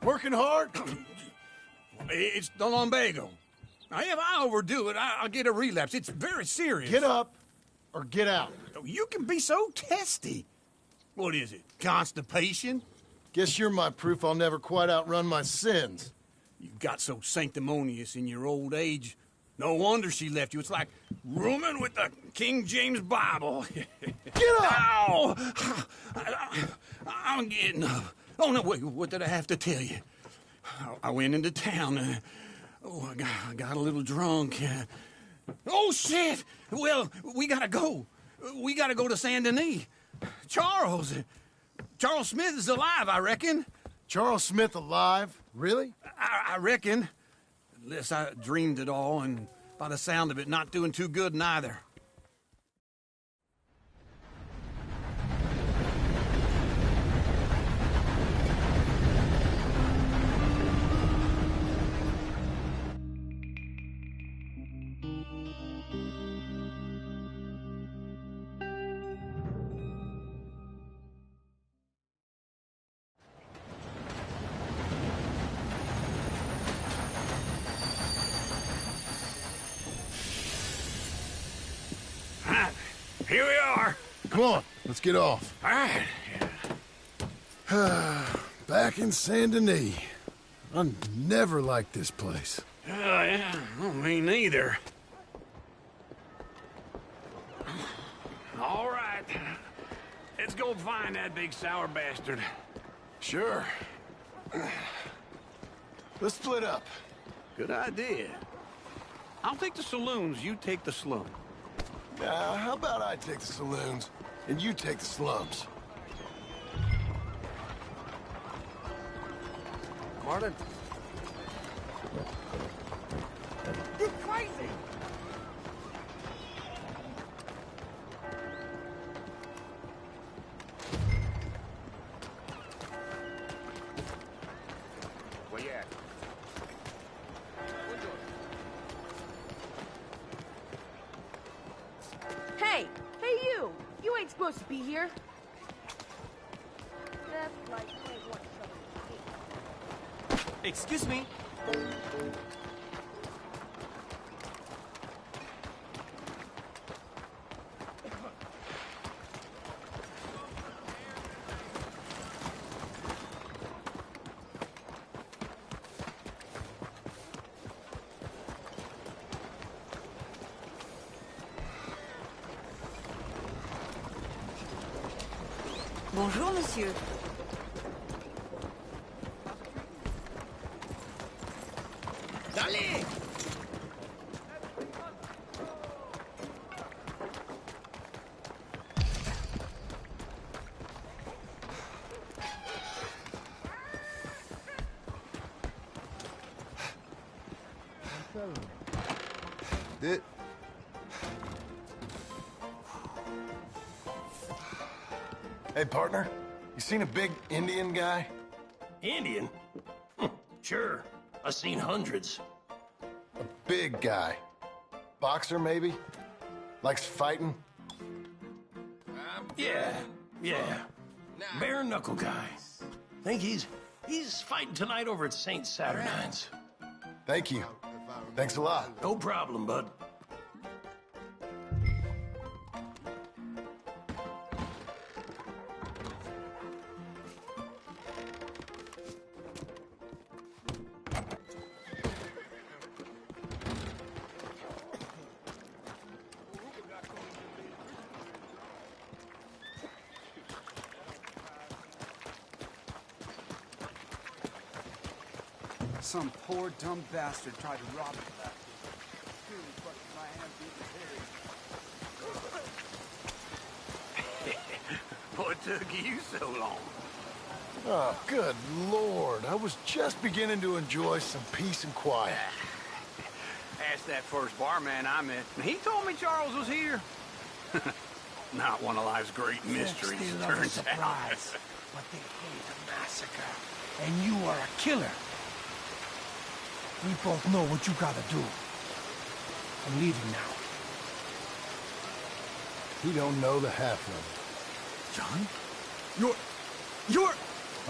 Working hard? It's the lumbago. Now, if I overdo it, I'll get a relapse. It's very serious. Get up or get out. You can be so testy. What is it, constipation? Guess you're my proof I'll never quite outrun my sins. You got so sanctimonious in your old age. No wonder she left you. It's like rooming with the King James Bible. Get up! Ow! I'm getting up. Oh, no, wait, what did I have to tell you? I went into town. I got a little drunk. Oh, shit! Well, we gotta go. We gotta go to Saint Denis. Charles Smith is alive, I reckon. Charles Smith alive? Really? I reckon. Unless I dreamed it all, and by the sound of it, not doing too good neither. Here we are. Come on, let's get off. All right. Back in Saint Denis. I never liked this place. Yeah, well, me neither. All right. Let's go find that big sour bastard. Sure. Let's split up. Good idea. I'll take the saloons, you take the slum. Now, how about I take the saloons and you take the slums? Martin? You're crazy! Where you at? Hey! Hey, you! You ain't supposed to be here. That's right. You ain't want trouble. Excuse me. Bonjour, monsieur. Dale! It... Hey, partner. You seen a big Indian guy? Indian? Sure. I've seen hundreds. A big guy. Boxer, maybe? Likes fighting? Yeah. Bare knuckle guy. Think he's fighting tonight over at St. Saturnine's. Thank you. Thanks a lot. No problem, bud. Some poor dumb bastard tried to rob me last week. My hand beat the What took you so long? Oh, good Lord. I was just beginning to enjoy some peace and quiet. Asked that first barman I met. He told me Charles was here. Not one of life's great mysteries, They love a turns surprise, out. but they hate a massacre. And you are a killer. We both know what you gotta do. I'm leaving now. He don't know the half of it. John? You're...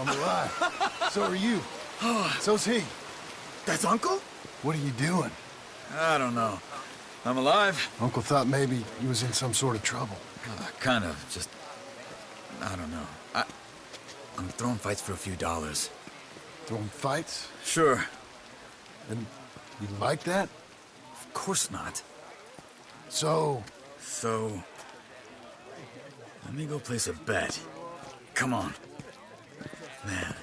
I'm alive. So are you. So's he. That's Uncle? What are you doing? I don't know. I'm alive. Uncle thought maybe he was in some sort of trouble. Kind of. Just... I don't know. I'm throwing fights for a few dollars. Throwing fights? Sure. And you like that? Of course not. So, let me go place a bet. Come on. Man,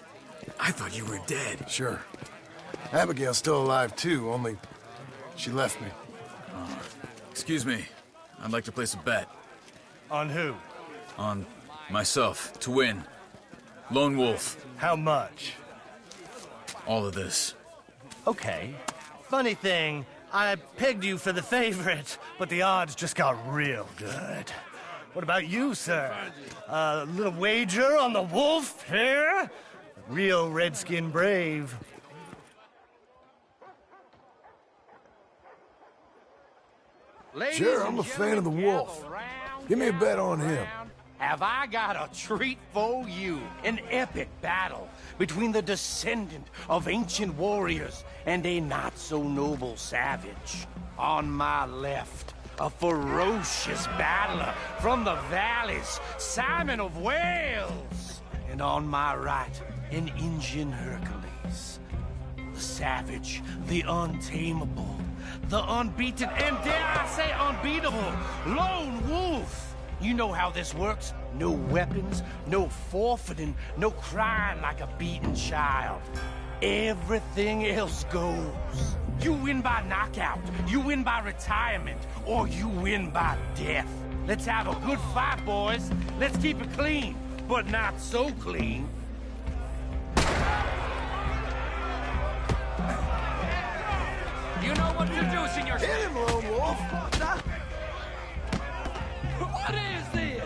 I thought you were dead. sure. Abigail's still alive too, only she left me. Excuse me. I'd like to place a bet. On who? On myself, to win. Lone Wolf. How much? All of this. Okay. Funny thing, I pegged you for the favorite, but the odds just got real good. What about you, sir? A little wager on the wolf here? Real redskin brave. Sure, I'm a fan of the wolf. Give me a bet on him. Have I got a treat for you? An epic battle between the descendant of ancient warriors and a not-so-noble savage. On my left, a ferocious battler from the valleys, Simon of Wales. And on my right, an Indian Hercules. The savage, the untamable, the unbeaten, and dare I say unbeatable, Lone Wolf. You know how this works. No weapons, no forfeiting, no crying like a beaten child. Everything else goes. You win by knockout, you win by retirement, or you win by death. Let's have a good fight, boys. Let's keep it clean, but not so clean. You know what to do, senor. Hit him, Lone Wolf! What is this?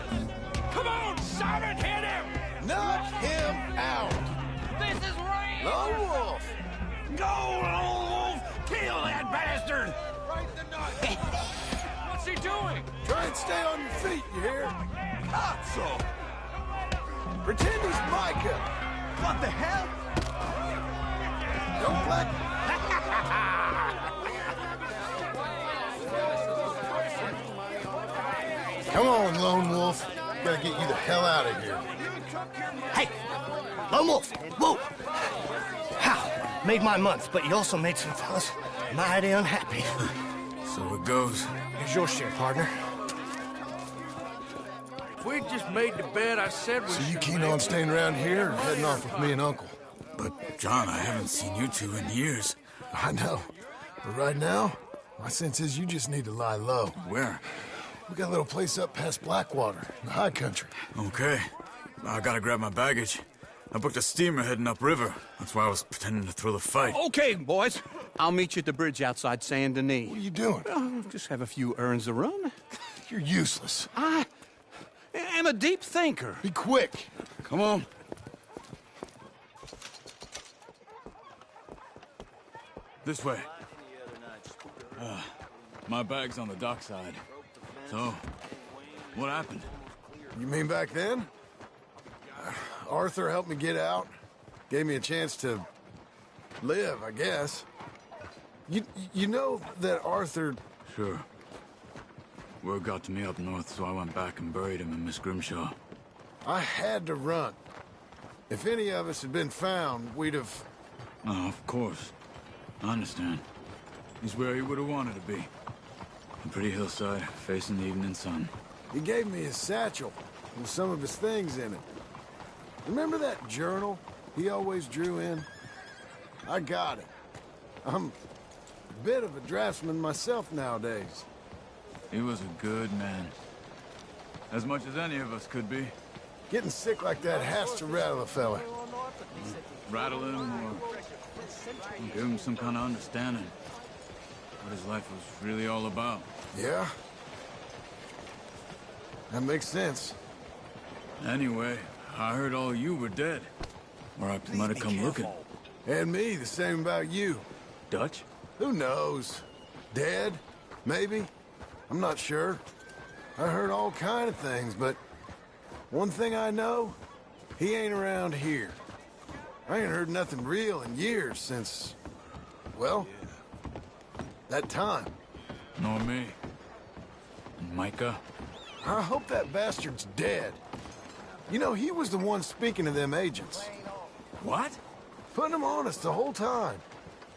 Come on, Simon, hit him! Knock him out! This is real! Lone Wolf! Go, Lone Wolf! Kill that bastard! Right the nut! What's he doing? Try and stay on your feet, you hear? Not so! Pretend he's Micah! What the hell? Don't let... Come on, Lone Wolf. Gotta get you the hell out of here. Hey! Lone Wolf! Whoa! How? Made my month, but you also made some fellas mighty unhappy. So it goes. Here's your share, partner. If we just made the bet I said we So you should keen make. on staying around here or heading off with me and Uncle? But, John, I haven't seen you two in years. I know. But right now, my sense is you just need to lie low. Where? We got a little place up past Blackwater, in the high country. Okay. I gotta grab my baggage. I booked a steamer heading upriver. That's why I was pretending to throw the fight. Okay, boys. I'll meet you at the bridge outside Saint Denis. What are you doing? Just have a few errands to run. You're useless. I am a deep thinker. Be quick. Come on. This way. My bag's on the dockside. So, what happened? You mean back then? Arthur helped me get out. Gave me a chance to live, I guess. You know that Arthur... Sure. Word got to me up north, so I went back and buried him in Miss Grimshaw. I had to run. If any of us had been found, we'd have... Oh, of course. I understand. He's where he would have wanted to be. A pretty hillside, facing the evening sun. He gave me his satchel with some of his things in it. Remember that journal he always drew in? I got it. I'm a bit of a draftsman myself nowadays. He was a good man. As much as any of us could be. Getting sick like that has to rattle a fella. Rattle him or give him some kind of understanding. What his life was really all about. Yeah? That makes sense. Anyway, I heard all you were dead. Or I might have come looking. And me, the same about you. Dutch? Who knows? Dead? Maybe? I'm not sure. I heard all kind of things, but one thing I know, he ain't around here. I ain't heard nothing real in years since, well, that time. Nor me. And Micah? I hope that bastard's dead. You know, he was the one speaking to them agents. What? Putting them on us the whole time.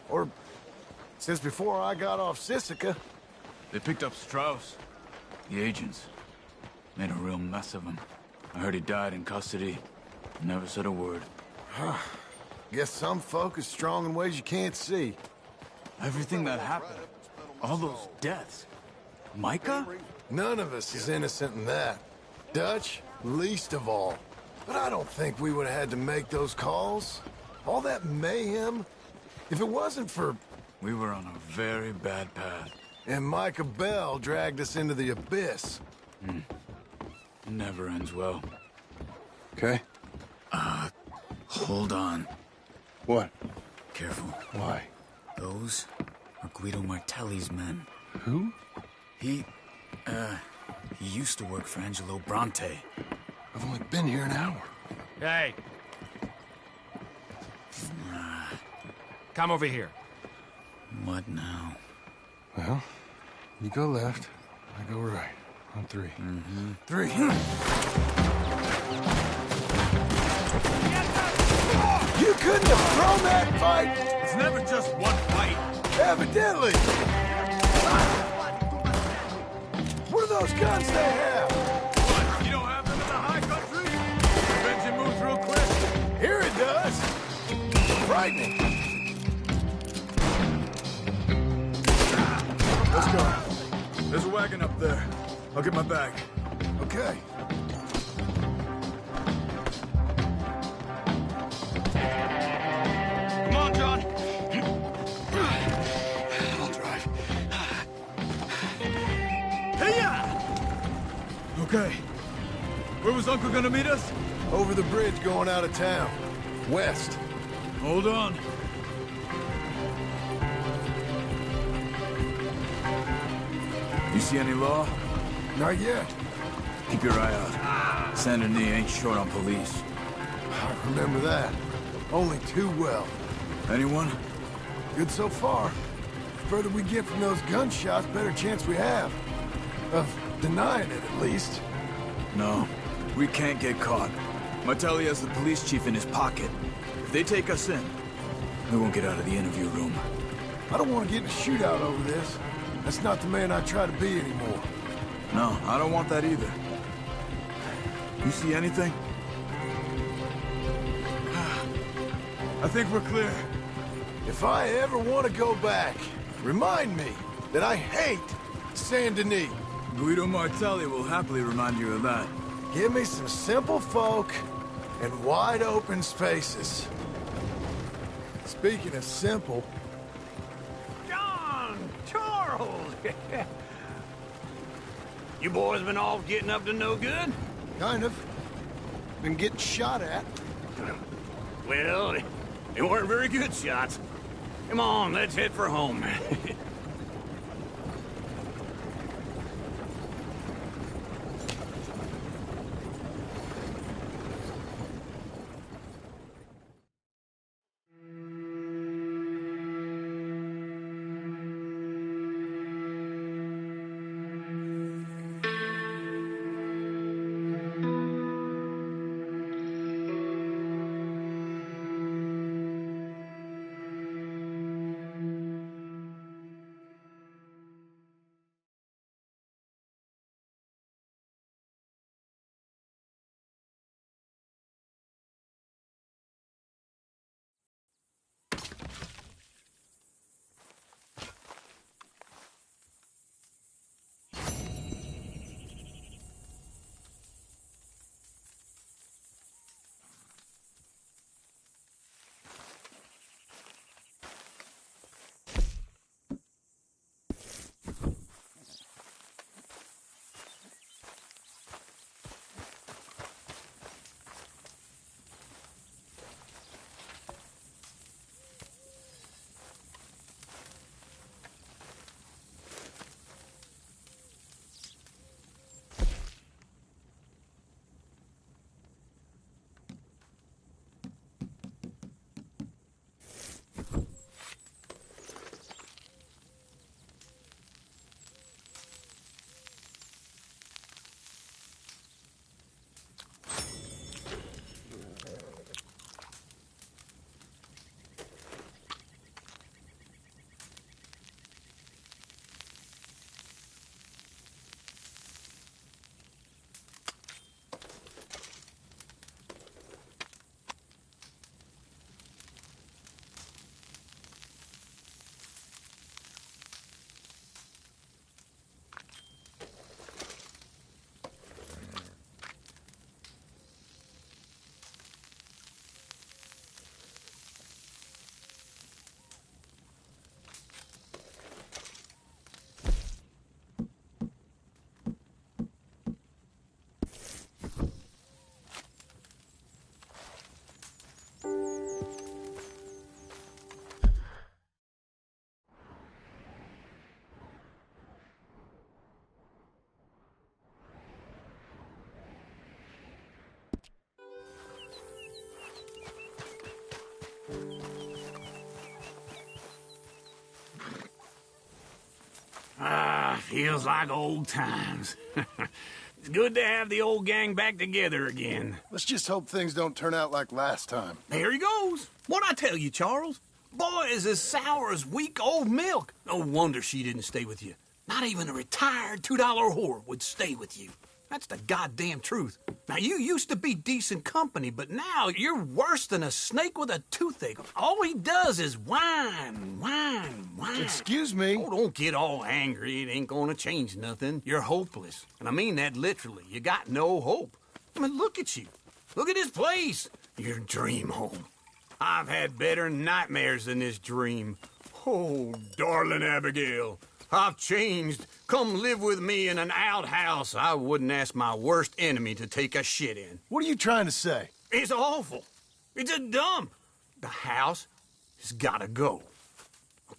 Or since before I got off Sisika. They picked up Strauss. The agents. Made a real mess of him. I heard he died in custody. Never said a word. Guess some folk is strong in ways you can't see. Everything that happened. All those deaths. Micah? None of us is innocent in that. Dutch, least of all. But I don't think we would have had to make those calls. All that mayhem. If it wasn't for... We were on a very bad path. And Micah Bell dragged us into the abyss. It never ends well. Okay? Hold on. What? Careful. Why? Those are Guido Martelli's men. Who? He used to work for Angelo Bronte. I've only been here an hour. Hey. Come over here. What now? Well, you go left, I go right. On three. Three. You couldn't have thrown that fight! It's never just one fight. Evidently! What are those guns they have? What? You don't have them in the high country? Benji moves real quick. Here it does! Frightening! Let's go. There's a wagon up there. I'll get my bag. Okay. Come on, John. I'll drive. Okay. Where was Uncle gonna meet us? Over the bridge going out of town. West. Hold on. You see any law? Not yet. Keep your eye out. Saint Denis ain't short on police. I remember that. Only too well. Anyone? Good so far. The further we get from those gunshots, better chance we have. Of denying it, at least. No. We can't get caught. Martelli has the police chief in his pocket. If they take us in, we won't get out of the interview room. I don't want to get in a shootout over this. That's not the man I try to be anymore. No, I don't want that either. You see anything? I think we're clear. If I ever want to go back, remind me that I hate Saint Denis. Guido Martelli will happily remind you of that. Give me some simple folk and wide open spaces. Speaking of simple, John! Charles! You boys been all getting up to no good? kind of. Been getting shot at. Well, they weren't very good shots. Come on, let's head for home. Feels like old times. It's good to have the old gang back together again. Let's just hope things don't turn out like last time. There he goes. What'd I tell you, Charles? Boy is as sour as weak old milk. No wonder she didn't stay with you. Not even a retired $2 whore would stay with you. That's the goddamn truth. Now, you used to be decent company, but now you're worse than a snake with a toothache. All he does is whine, whine, whine. Excuse me? Oh, don't get all angry. It ain't gonna change nothing. You're hopeless. And I mean that literally. You got no hope. I mean, look at you. Look at this place. Your dream home. I've had better nightmares than this dream. Oh, darling Abigail. I've changed. Come live with me in an outhouse I wouldn't ask my worst enemy to take a shit in. What are you trying to say? It's awful. It's a dump. The house has gotta go.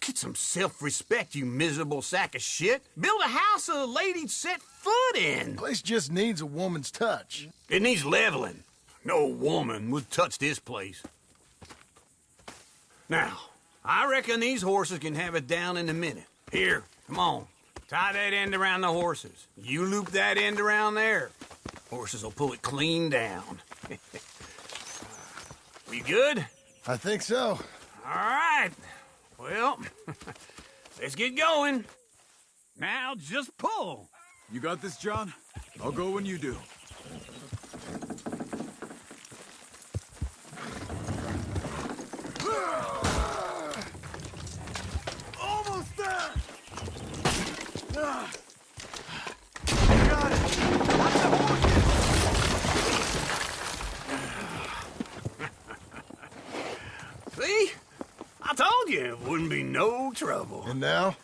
Get some self-respect, you miserable sack of shit. Build a house a lady'd set foot in. The place just needs a woman's touch. It needs leveling. No woman would touch this place. Now, I reckon these horses can have it down in a minute. Here, come on. Tie that end around the horses. You loop that end around there. Horses will pull it clean down. We good? I think so. All right. Well, let's get going. Now just pull. You got this, John? I'll go when you do. Almost there! Got it! Watch the horses! See? I told you it wouldn't be no trouble. And now?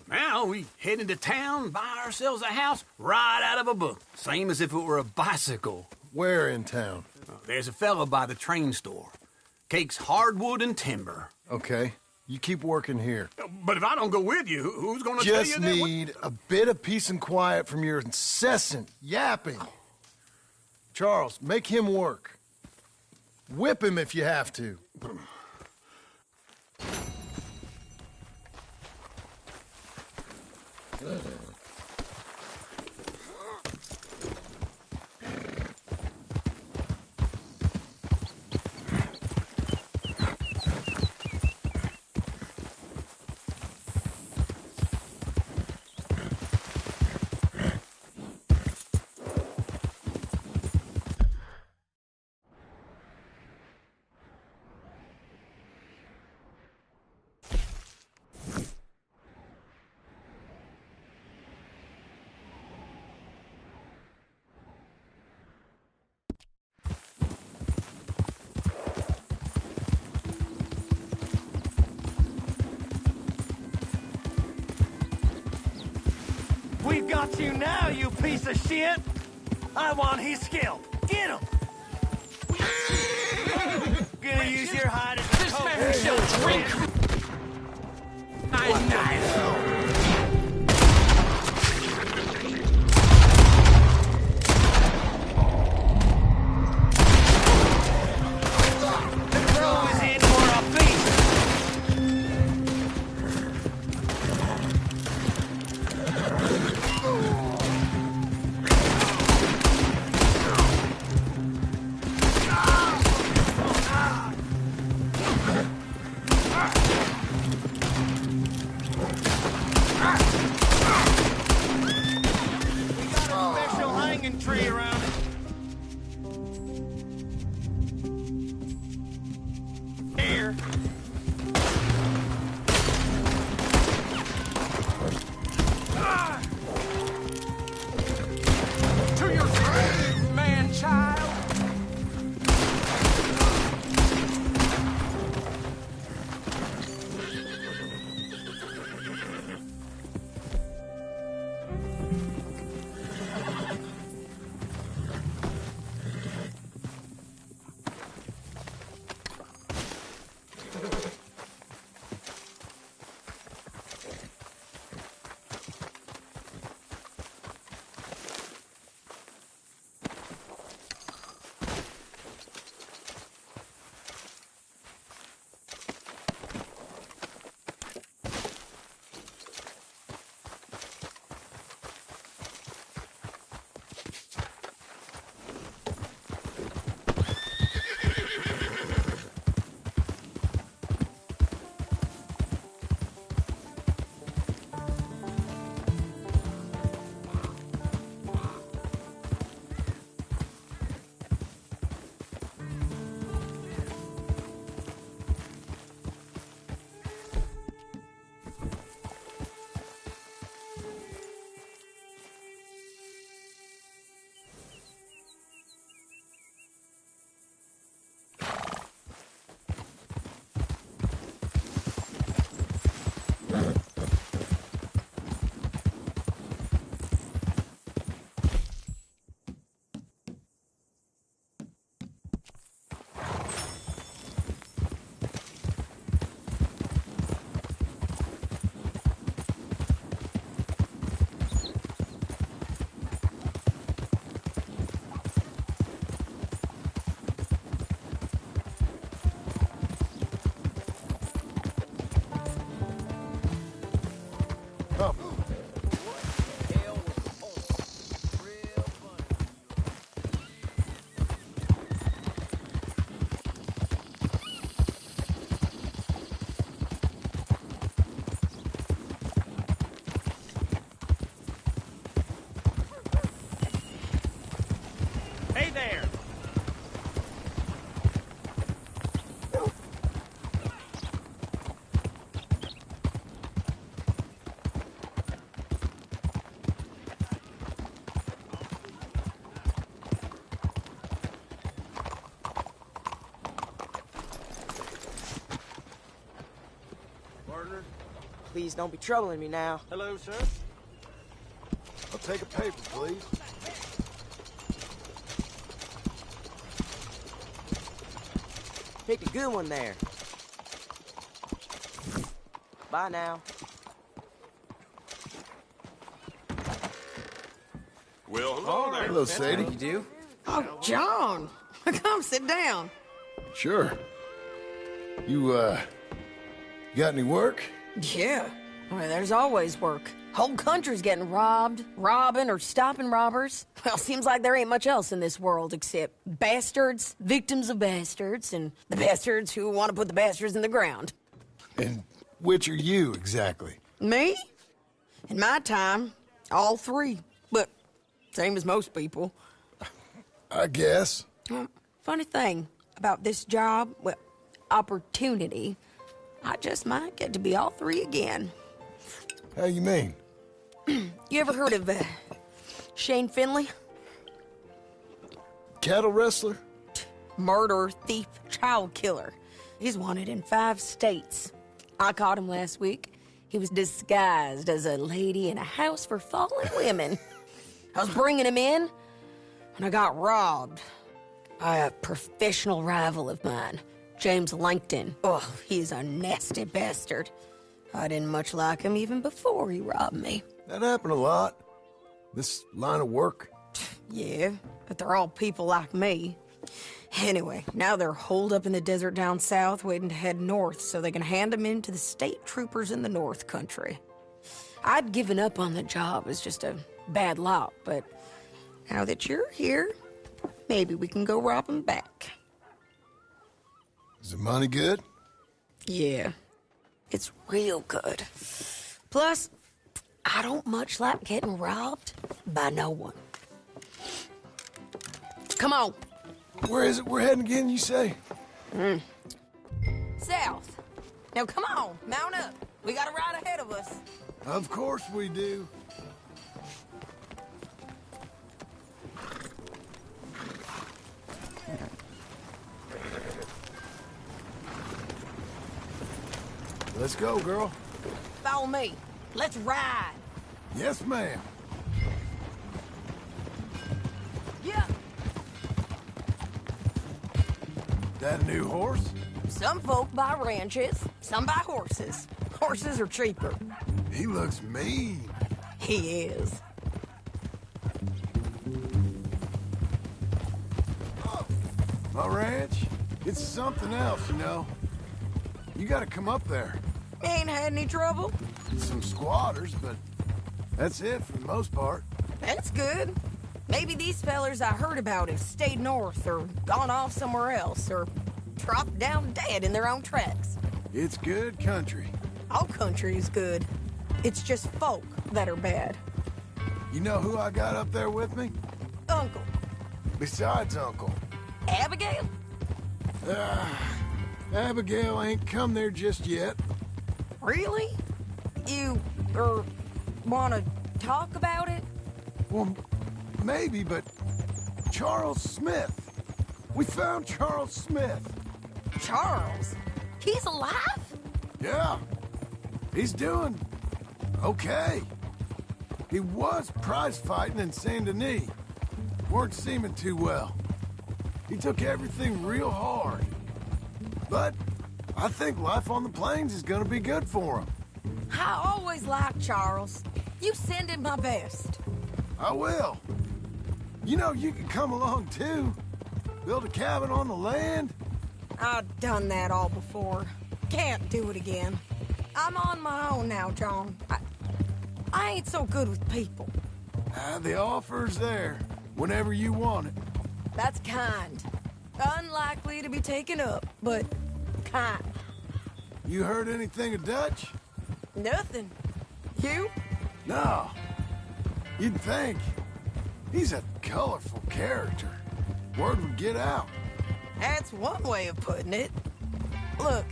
Now we head into town, buy ourselves a house right out of a book. Same as if it were a bicycle. Where in town? There's a fella by the train store. Cakes hardwood and timber. Okay. You keep working here. But if I don't go with you, who's gonna tell you Just that? need a bit of peace and quiet from your incessant yapping. Charles, make him work. Whip him if you have to. We've got you now, you piece of shit! I want his scalp. Get him! Gonna use your hide as a coat. This man shall drink. The crow is in for a feast. Hey there! Partner, Please don't be troubling me now. Hello, sir. I'll take a paper, please. Picked a good one there. Bye now. Well, hello there. Hello, Sadie. You do? Oh, John! Come sit down. Sure. You got any work? Yeah. Well, there's always work. Whole country's getting robbed, robbing, or stopping robbers. Well, seems like there ain't much else in this world except bastards, victims of bastards, and the bastards who want to put the bastards in the ground. And which are you, exactly? Me? In my time, all three. But same as most people. I guess. Funny thing about this job, well, opportunity, I just might get to be all three again. How you mean? You ever heard of Shane Finley? Cattle wrestler? Murderer, thief, child killer. He's wanted in 5 states. I caught him last week. He was disguised as a lady in a house for fallen women. I was bringing him in, and I got robbed by a professional rival of mine, James Langton. Oh, he's a nasty bastard. I didn't much like him even before he robbed me. That happened a lot. This line of work. Yeah, but they're all people like me. Anyway, now they're holed up in the desert down south, waiting to head north so they can hand them in to the state troopers in the north country. I'd given up on the job as just a bad lot, but now that you're here, maybe we can go rob them back. Is the money good? Yeah, it's real good. Plus, I don't much like getting robbed by no one. Come on. Where is it we're heading again, you say? South. Now come on, mount up. We got a ride ahead of us. Of course we do. Let's go, girl. Follow me. Let's ride. Yes, ma'am. Yeah. That a new horse? Some folk buy ranches, some buy horses. Horses are cheaper. He looks mean. He is. My ranch? It's something else, you know. You gotta come up there. Ain't had any trouble? Some squatters, but that's it for the most part. That's good. Maybe these fellers I heard about have stayed north or gone off somewhere else or dropped down dead in their own tracks. It's good country. All country is good. It's just folk that are bad. You know who I got up there with me? Uncle. Besides Uncle. Abigail? Abigail ain't come there just yet. Really? You, wanna talk about it? Well, maybe, but Charles Smith. We found Charles Smith. Charles? He's alive? Yeah. He's doing okay. He was prize fighting in Saint Denis. Weren't seeming too well. He took everything real hard. But I think life on the plains is gonna be good for him. I always liked Charles. You send him my best. I will. You know, you can come along too. Build a cabin on the land. I've done that all before. Can't do it again. I'm on my own now, John. I ain't so good with people. The offer's there, whenever you want it. That's kind. Unlikely to be taken up, but kind. You heard anything of Dutch? Nothing. You? No. You'd think. He's a colorful character. Word would get out. That's one way of putting it. Look,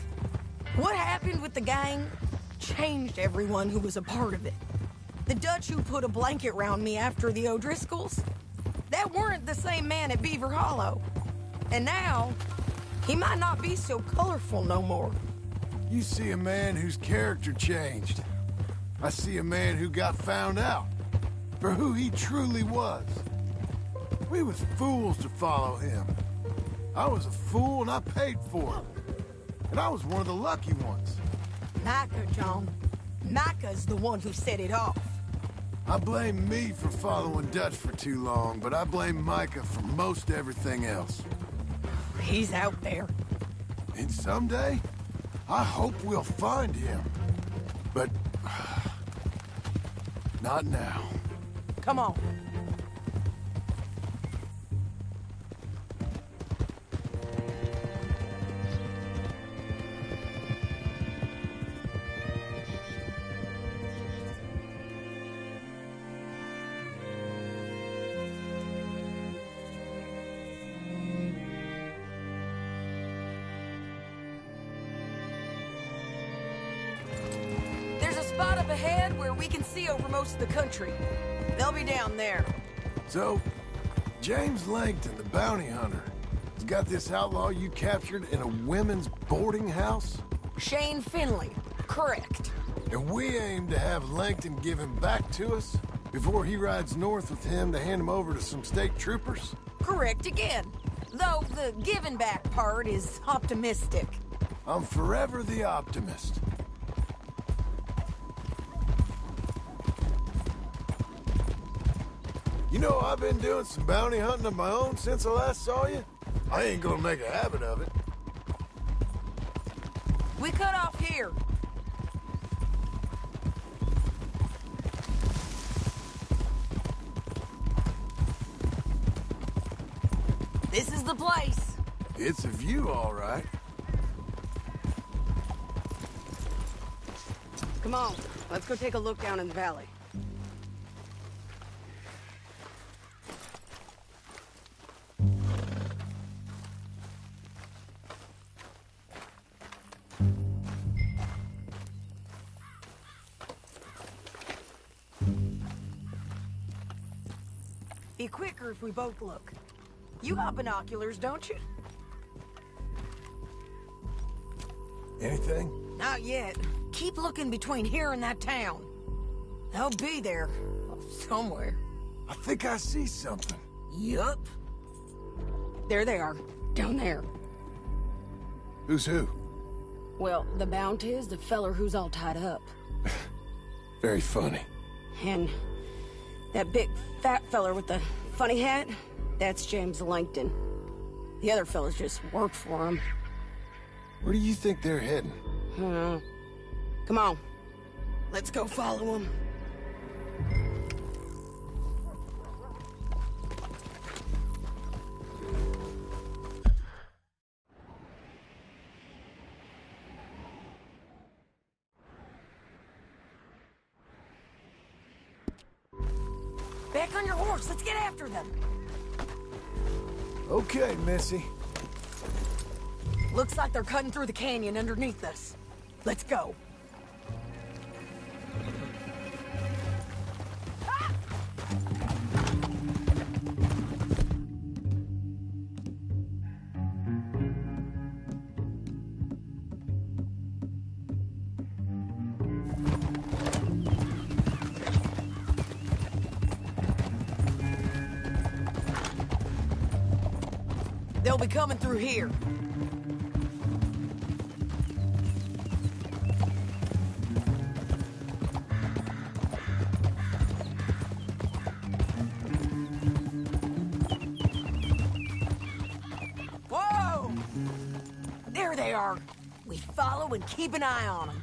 what happened with the gang changed everyone who was a part of it. The Dutch who put a blanket round me after the O'Driscolls, that weren't the same man at Beaver Hollow. And now, he might not be so colorful no more. You see a man whose character changed. I see a man who got found out for who he truly was. We was fools to follow him. I was a fool and I paid for it. And I was one of the lucky ones. Micah, John. Micah's the one who set it off. I blame me for following Dutch for too long, but I blame Micah for most everything else. He's out there. And someday, I hope we'll find him. But not now. Come on. There's a spot up ahead where we can see over most of the country. They'll be down there. So, James Langton, the bounty hunter, has got this outlaw you captured in a women's boarding house? Shane Finley. Correct. And we aim to have Langton give him back to us before he rides north with him to hand him over to some state troopers? Correct again. Though the giving back part is optimistic. I'm forever the optimist. You know, I've been doing some bounty hunting of my own since I last saw you. I ain't gonna make a habit of it. We cut off here. This is the place. It's a view, all right. Come on, let's go take a look down in the valley. Be quicker if we both look. You got binoculars, don't you? Anything? Not yet. Keep looking between here and that town. They'll be there. Somewhere. I think I see something. Yup. There they are. Down there. Who's who? Well, the bounty is the feller who's all tied up. Very funny. And that big fat feller with the funny hat, that's James Langton. The other fellas just work for him. Where do you think they're heading? Come on. Let's go follow them. Back on your horse. Let's get after them. Okay, Missy. Looks like they're cutting through the canyon underneath us. Let's go. They'll be coming through here. Whoa! There they are. We follow and keep an eye on them.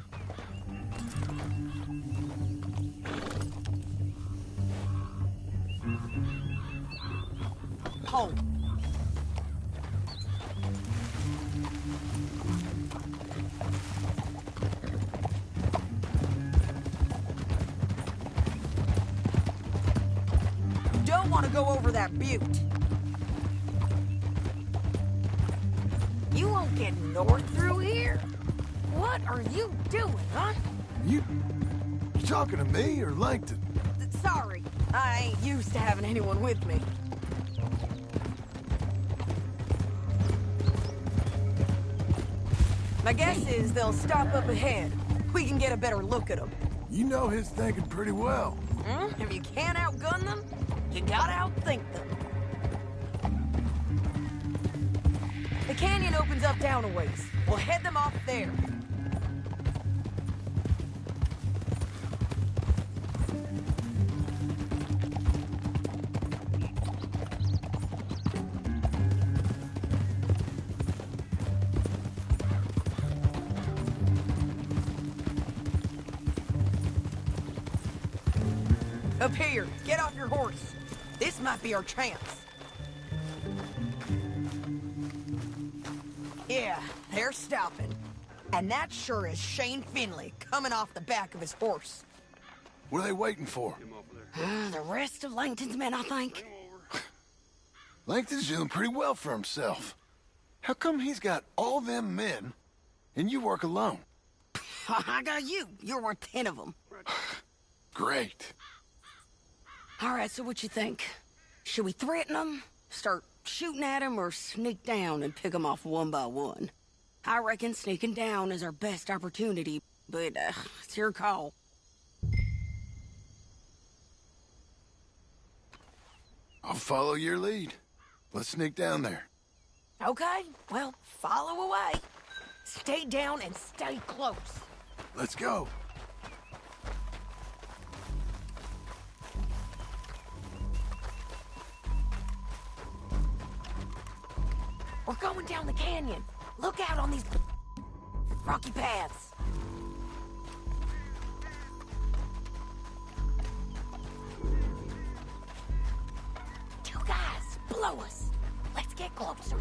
Hold. Don't want to go over that butte. You won't get north through here? What are you doing, huh? You talking to me or Langton? Sorry, I ain't used to having anyone with me. My guess is they'll stop up ahead. We can get a better look at them. You know his thinking pretty well. If you can't outgun them, you gotta outthink them. The canyon opens up down a ways. We'll head them off there. Up here, get off your horse. This might be our chance. Yeah, they're stopping. And that sure is Shane Finley coming off the back of his horse. What are they waiting for? The rest of Langton's men, I think. Langton's doing pretty well for himself. How come he's got all them men, and you work alone? I got you. You're worth 10 of them. Great. All right, so what you think? Should we threaten them, start shooting at them, or sneak down and pick them off one by one? I reckon sneaking down is our best opportunity, but it's your call. I'll follow your lead. Let's sneak down there. Okay, well, follow away. Stay down and stay close. Let's go. We're going down the canyon. Look out on these rocky paths. Two guys below us. Let's get closer.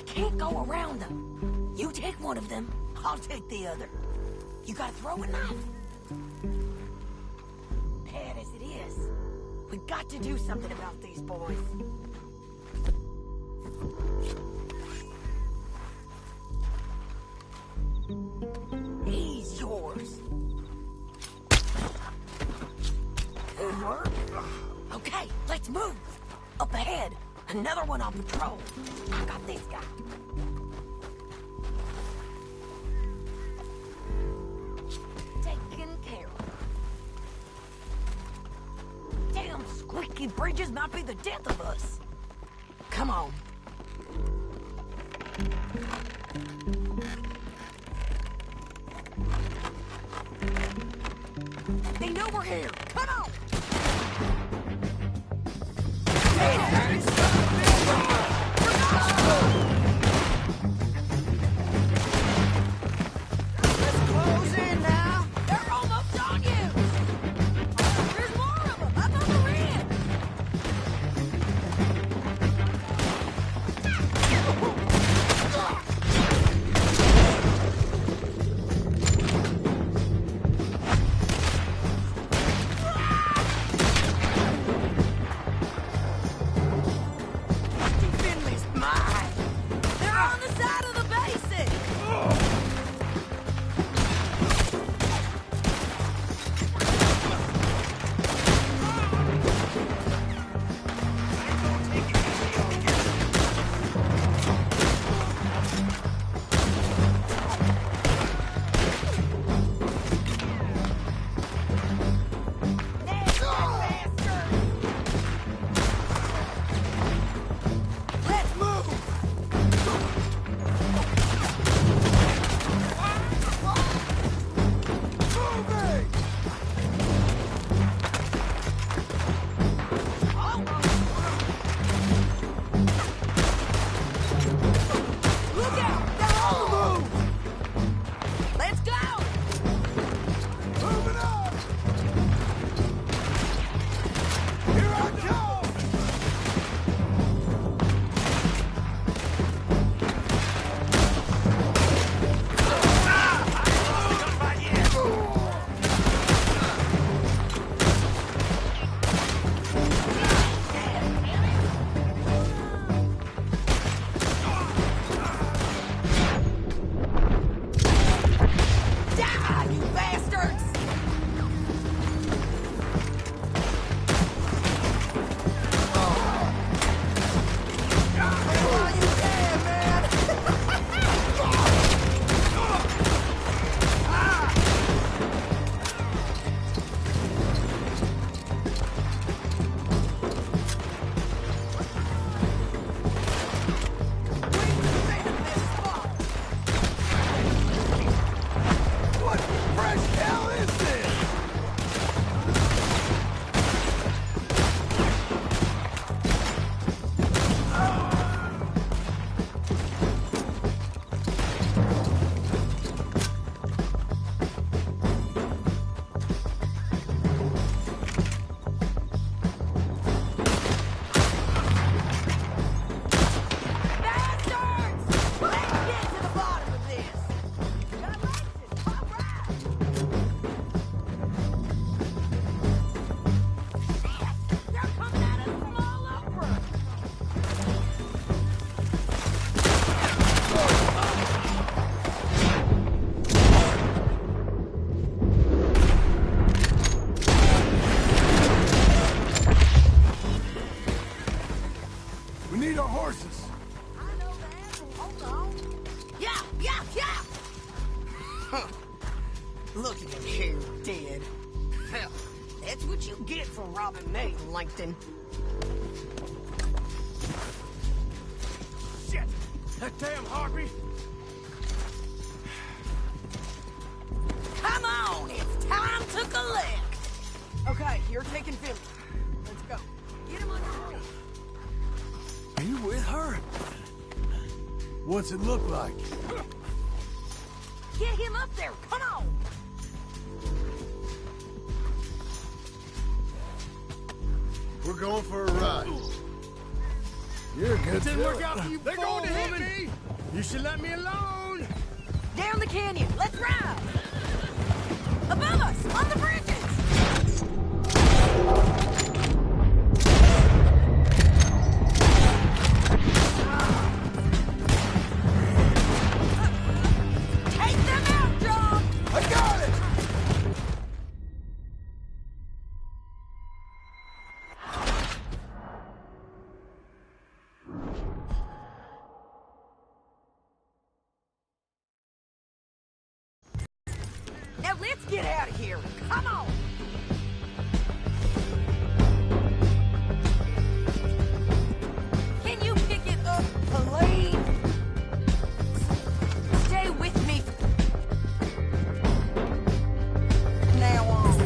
Can't go around them. You take one of them, I'll take the other. You gotta throw a knife. Bad as it is, we got to do something about these boys. He's yours. Good work. Okay, let's move. Up ahead, another one on patrol. I got this guy. Taken care of. Damn squeaky bridges might be the death of us. Come on. They know we're here. Come on. horses. I know that. Hold on. Yeah, yeah, yeah! Huh. Look at him here, dead. Hell, that's what you get for robbing me, Langton. Shit! That damn Harvey! Come on, it's time to collect! Okay, you're taking Philly. Let's go. Get him on your horse. Are you with her? What's it look like? Get him up there, come on! We're going for a ride. You're a good Didn't fella. work out for you. They're going to hit me! You should let me alone! Down the canyon, let's ride! Above us, on the bridges! Take them out, John! I got it! Now let's get out of here. Come on. Can you pick it up, please? Stay with me. Now on.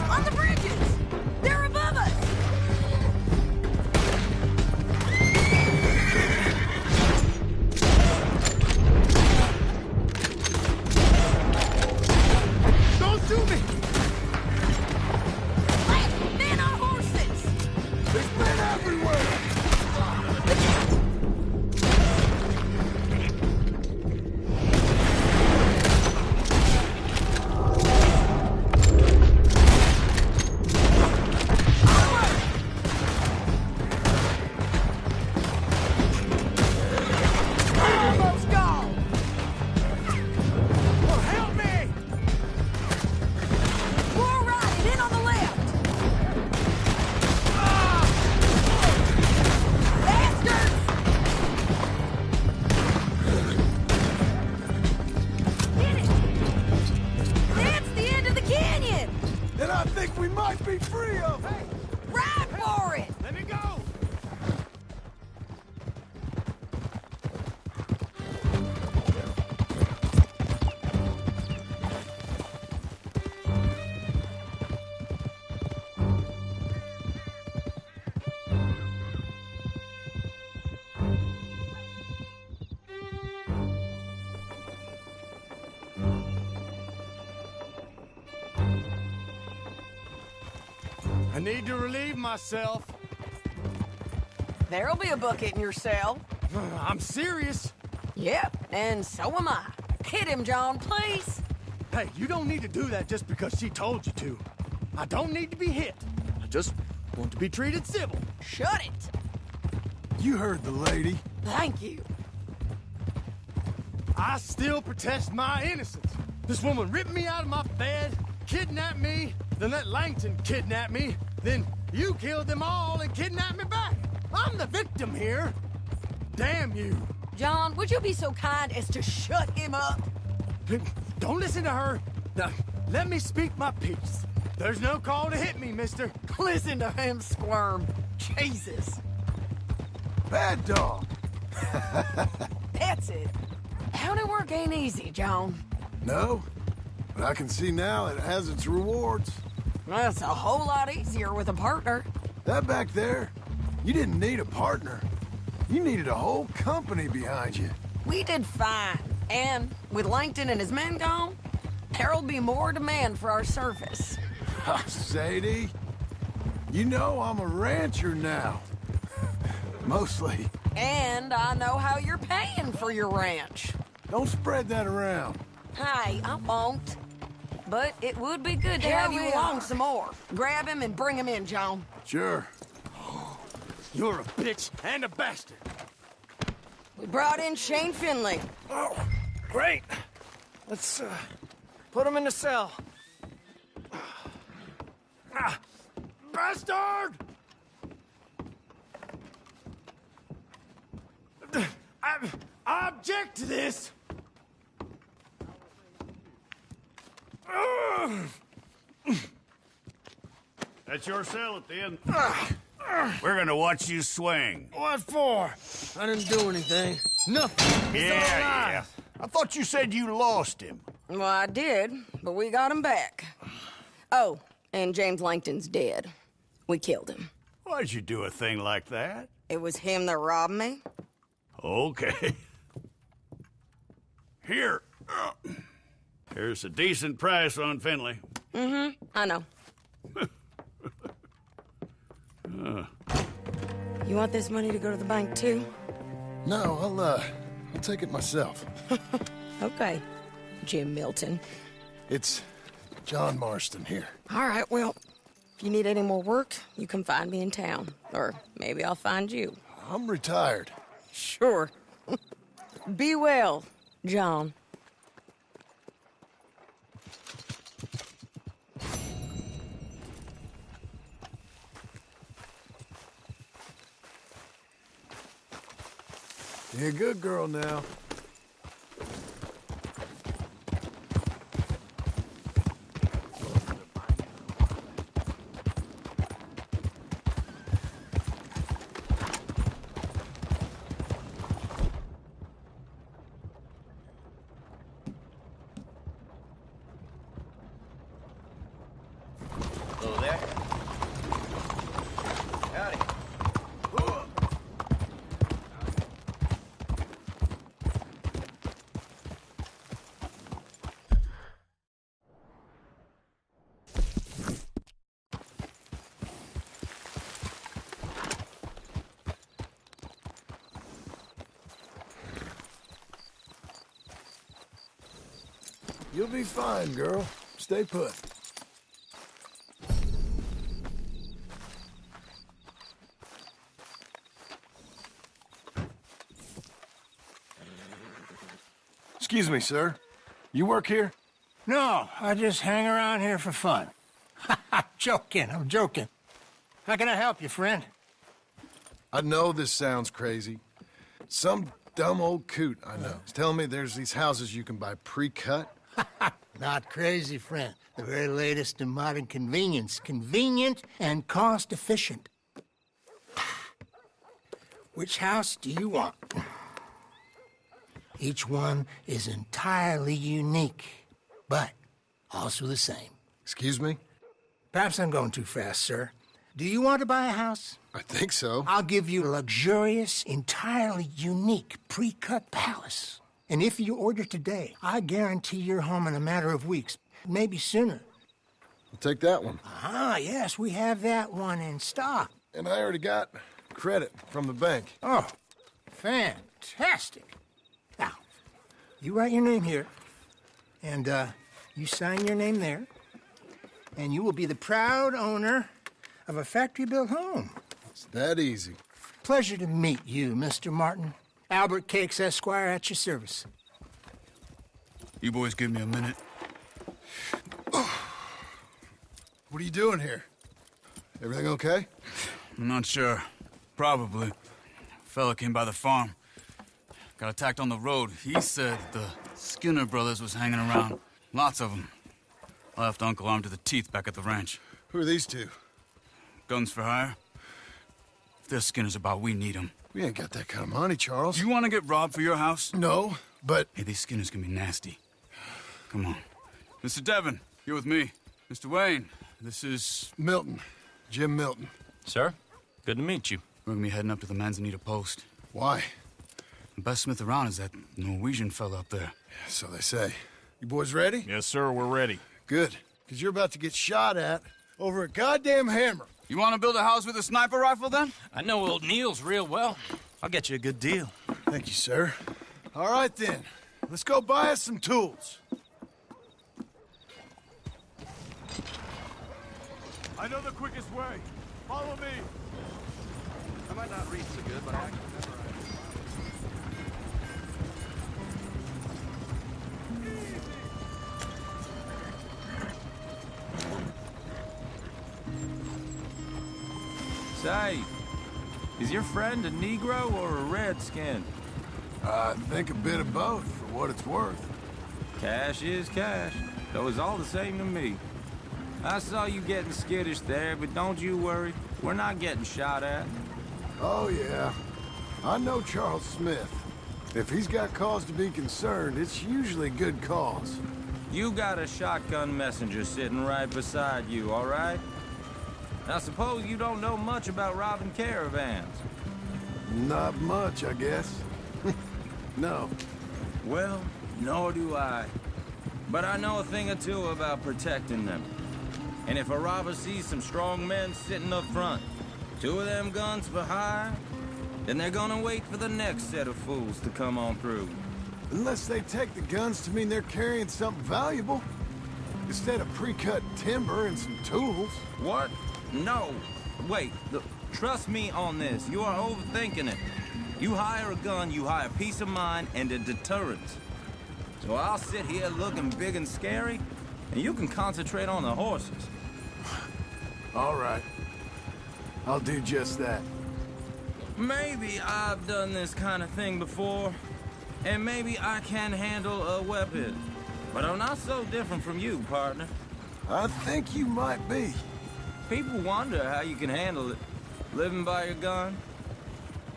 On the bridges. They're above us. Don't shoot me! Hey, men on horses. There's men everywhere! Almost gone. Oh, help me! More riding in on the left. Bastards! Get it! That's the end of the canyon! And I think we might be free of it! Ride for it! Let me go! I need to relieve myself. There'll be a bucket in your cell. I'm serious. Yep, and so am I. Hit him, John, please. Hey, you don't need to do that just because she told you to. I don't need to be hit. I just want to be treated civil. Shut it. You heard the lady. Thank you. I still protest my innocence. This woman ripped me out of my bed, kidnapped me, then let Langton kidnap me, then you killed them all and kidnapped me back. I'm the victim here. Damn you. John, would you be so kind as to shut him up? Don't listen to her. Now, let me speak my piece. There's no call to hit me, mister. Listen to him squirm. Jesus. Bad dog. That's it. County work ain't easy, John. No, but I can see now it has its rewards. That's a whole lot easier with a partner. That back there, you didn't need a partner. You needed a whole company behind you. We did fine. And with Langton and his men gone, there'll be more demand for our service. Sadie, you know I'm a rancher now. Mostly. And I know how you're paying for your ranch. Don't spread that around. Hey, I won't. But it would be good to have you along some more. Grab him and bring him in, John. Sure. You're a bitch and a bastard. We brought in Shane Finley. Oh, great. Let's put him in the cell. Bastard! I object to this! That's your cell at the end. We're gonna watch you swing. What for? I didn't do anything. Nothing. Yeah. I thought you said you lost him. Well, I did, but we got him back. Oh, and James Langton's dead. We killed him. Why'd you do a thing like that? It was him that robbed me. Okay. Here. Here's a decent price on Finley. I know. You want this money to go to the bank, too? No, I'll take it myself. Okay, Jim Milton. It's John Marston here. All right, well, if you need any more work, you can find me in town. Or maybe I'll find you. I'm retired. Sure. Be well, John. You're a good girl now. Hello there. Howdy. You'll be fine, girl. Stay put. Excuse me, sir. You work here? No, I just hang around here for fun. I'm joking. How can I help you, friend? I know this sounds crazy. Some dumb old coot I know is telling me there's these houses you can buy pre-cut. Not crazy, friend. The very latest in modern convenience. Convenient and cost-efficient. Which house do you want? Each one is entirely unique, but also the same. Excuse me? Perhaps I'm going too fast, sir. Do you want to buy a house? I think so. I'll give you a luxurious, entirely unique pre-cut palace. And if you order today, I guarantee you're home in a matter of weeks, maybe sooner. I'll take that one. Ah, yes, we have that one in stock. And I already got credit from the bank. Oh, fantastic. Now, you write your name here, and you sign your name there, and you will be the proud owner of a factory-built home. It's that easy. Pleasure to meet you, Mr. Martin. Albert Cakes, Esquire, at your service. You boys give me a minute. What are you doing here? Everything okay? I'm not sure. Probably. Fella came by the farm. Got attacked on the road. He said the Skinner brothers was hanging around. Lots of them. I left Uncle armed to the teeth back at the ranch. Who are these two? Guns for hire. If there's Skinners about, we need them. We ain't got that kind of money, Charles. You want to get robbed for your house? No, but... Hey, these Skinners can be nasty. Come on. Mr. Devon, you're with me. Mr. Wayne, this is... Milton. Jim Milton. Sir, good to meet you. We're gonna be heading up to the Manzanita post. Why? The best smith around is that Norwegian fella up there. So they say. You boys ready? Yes, sir, we're ready. Good, because you're about to get shot at over a goddamn hammer. You want to build a house with a sniper rifle, then? I know old Neil's real well. I'll get you a good deal. Thank you, sir. All right, then. Let's go buy us some tools. I know the quickest way. Follow me. I might not read so good, but I can memorize. Say, is your friend a Negro or a Redskin? I think a bit of both, for what it's worth. Cash is cash, though it's all the same to me. I saw you getting skittish there, but don't you worry. We're not getting shot at. Oh, yeah. I know Charles Smith. If he's got cause to be concerned, it's usually good cause. You got a shotgun messenger sitting right beside you, all right? I suppose you don't know much about robbing caravans. Not much, I guess. No. Well, nor do I. But I know a thing or two about protecting them. And if a robber sees some strong men sitting up front, 2 of them guns for hire, then they're gonna wait for the next set of fools to come on through. Unless they take the guns to mean they're carrying something valuable. Instead of pre-cut timber and some tools. What? No. Wait, look, trust me on this. You are overthinking it. You hire a gun, you hire peace of mind and a deterrence. So I'll sit here looking big and scary, and you can concentrate on the horses. All right. I'll do just that. Maybe I've done this kind of thing before, and maybe I can handle a weapon. But I'm not so different from you, partner. I think you might be. People wonder how you can handle it, living by your gun.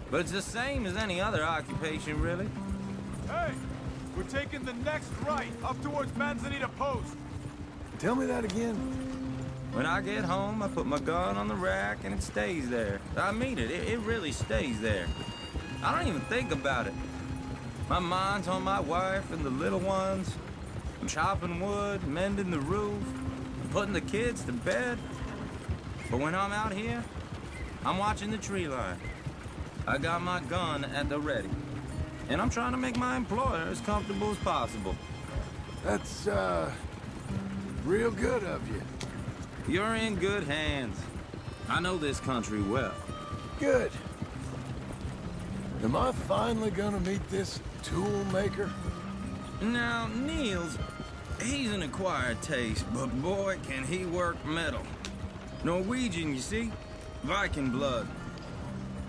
But it's the same as any other occupation, really. Hey! We're taking the next right, up towards Manzanita Post. Tell me that again. When I get home, I put my gun on the rack and it stays there. I mean it, it really stays there. I don't even think about it. My mind's on my wife and the little ones. I'm chopping wood, mending the roof, putting the kids to bed. But when I'm out here, I'm watching the tree line. I got my gun at the ready. And I'm trying to make my employer as comfortable as possible. That's, real good of you. You're in good hands. I know this country well. Good. Am I finally gonna meet this tool maker? Now, Niels, he's an acquired taste, but boy, can he work metal. Norwegian, you see? Viking blood.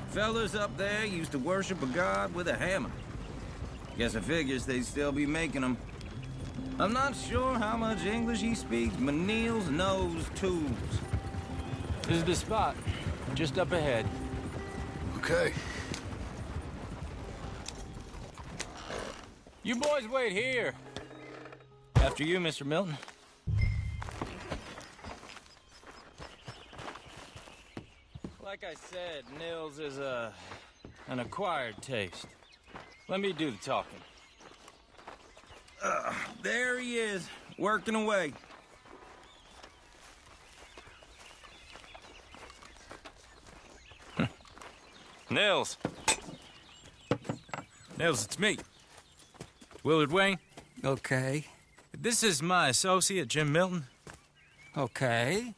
Fellas up there used to worship a god with a hammer. Guess I figures they'd still be making them. I'm not sure how much English he speaks, but Niels knows tools. This is the spot, just up ahead. Okay. You boys wait here. After you, Mr. Milton. Like I said, Nils is an acquired taste. Let me do the talking. There he is, working away. Nils. Nils, it's me. Willard Wayne. Okay. This is my associate, Jim Milton. Okay.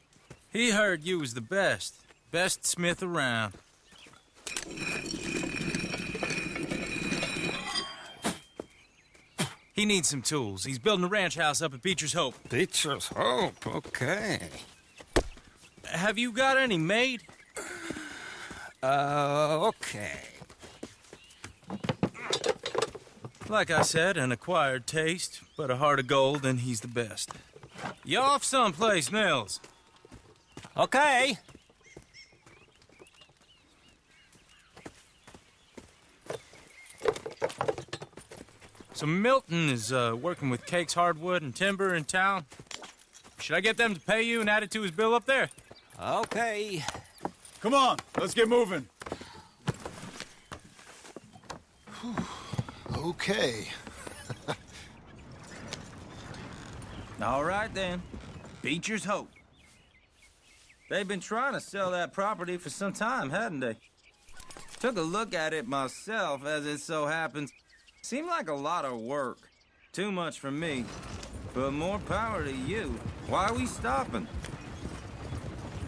He heard you was the best. Best smith around. He needs some tools. He's building a ranch house up at Beecher's Hope. Beecher's Hope, okay. Have you got any made? Okay. Like I said, an acquired taste, but a heart of gold, and he's the best. You off someplace, Nils? Okay. So Milton is working with Cake's Hardwood and Timber in town. Should I get them to pay you and add it to his bill up there? Okay. Come on, let's get moving. Okay. All right, then. Beecher's Hope. They've been trying to sell that property for some time, hadn't they? Took a look at it myself, as it so happens. Seemed like a lot of work. Too much for me. But more power to you. Why are we stopping?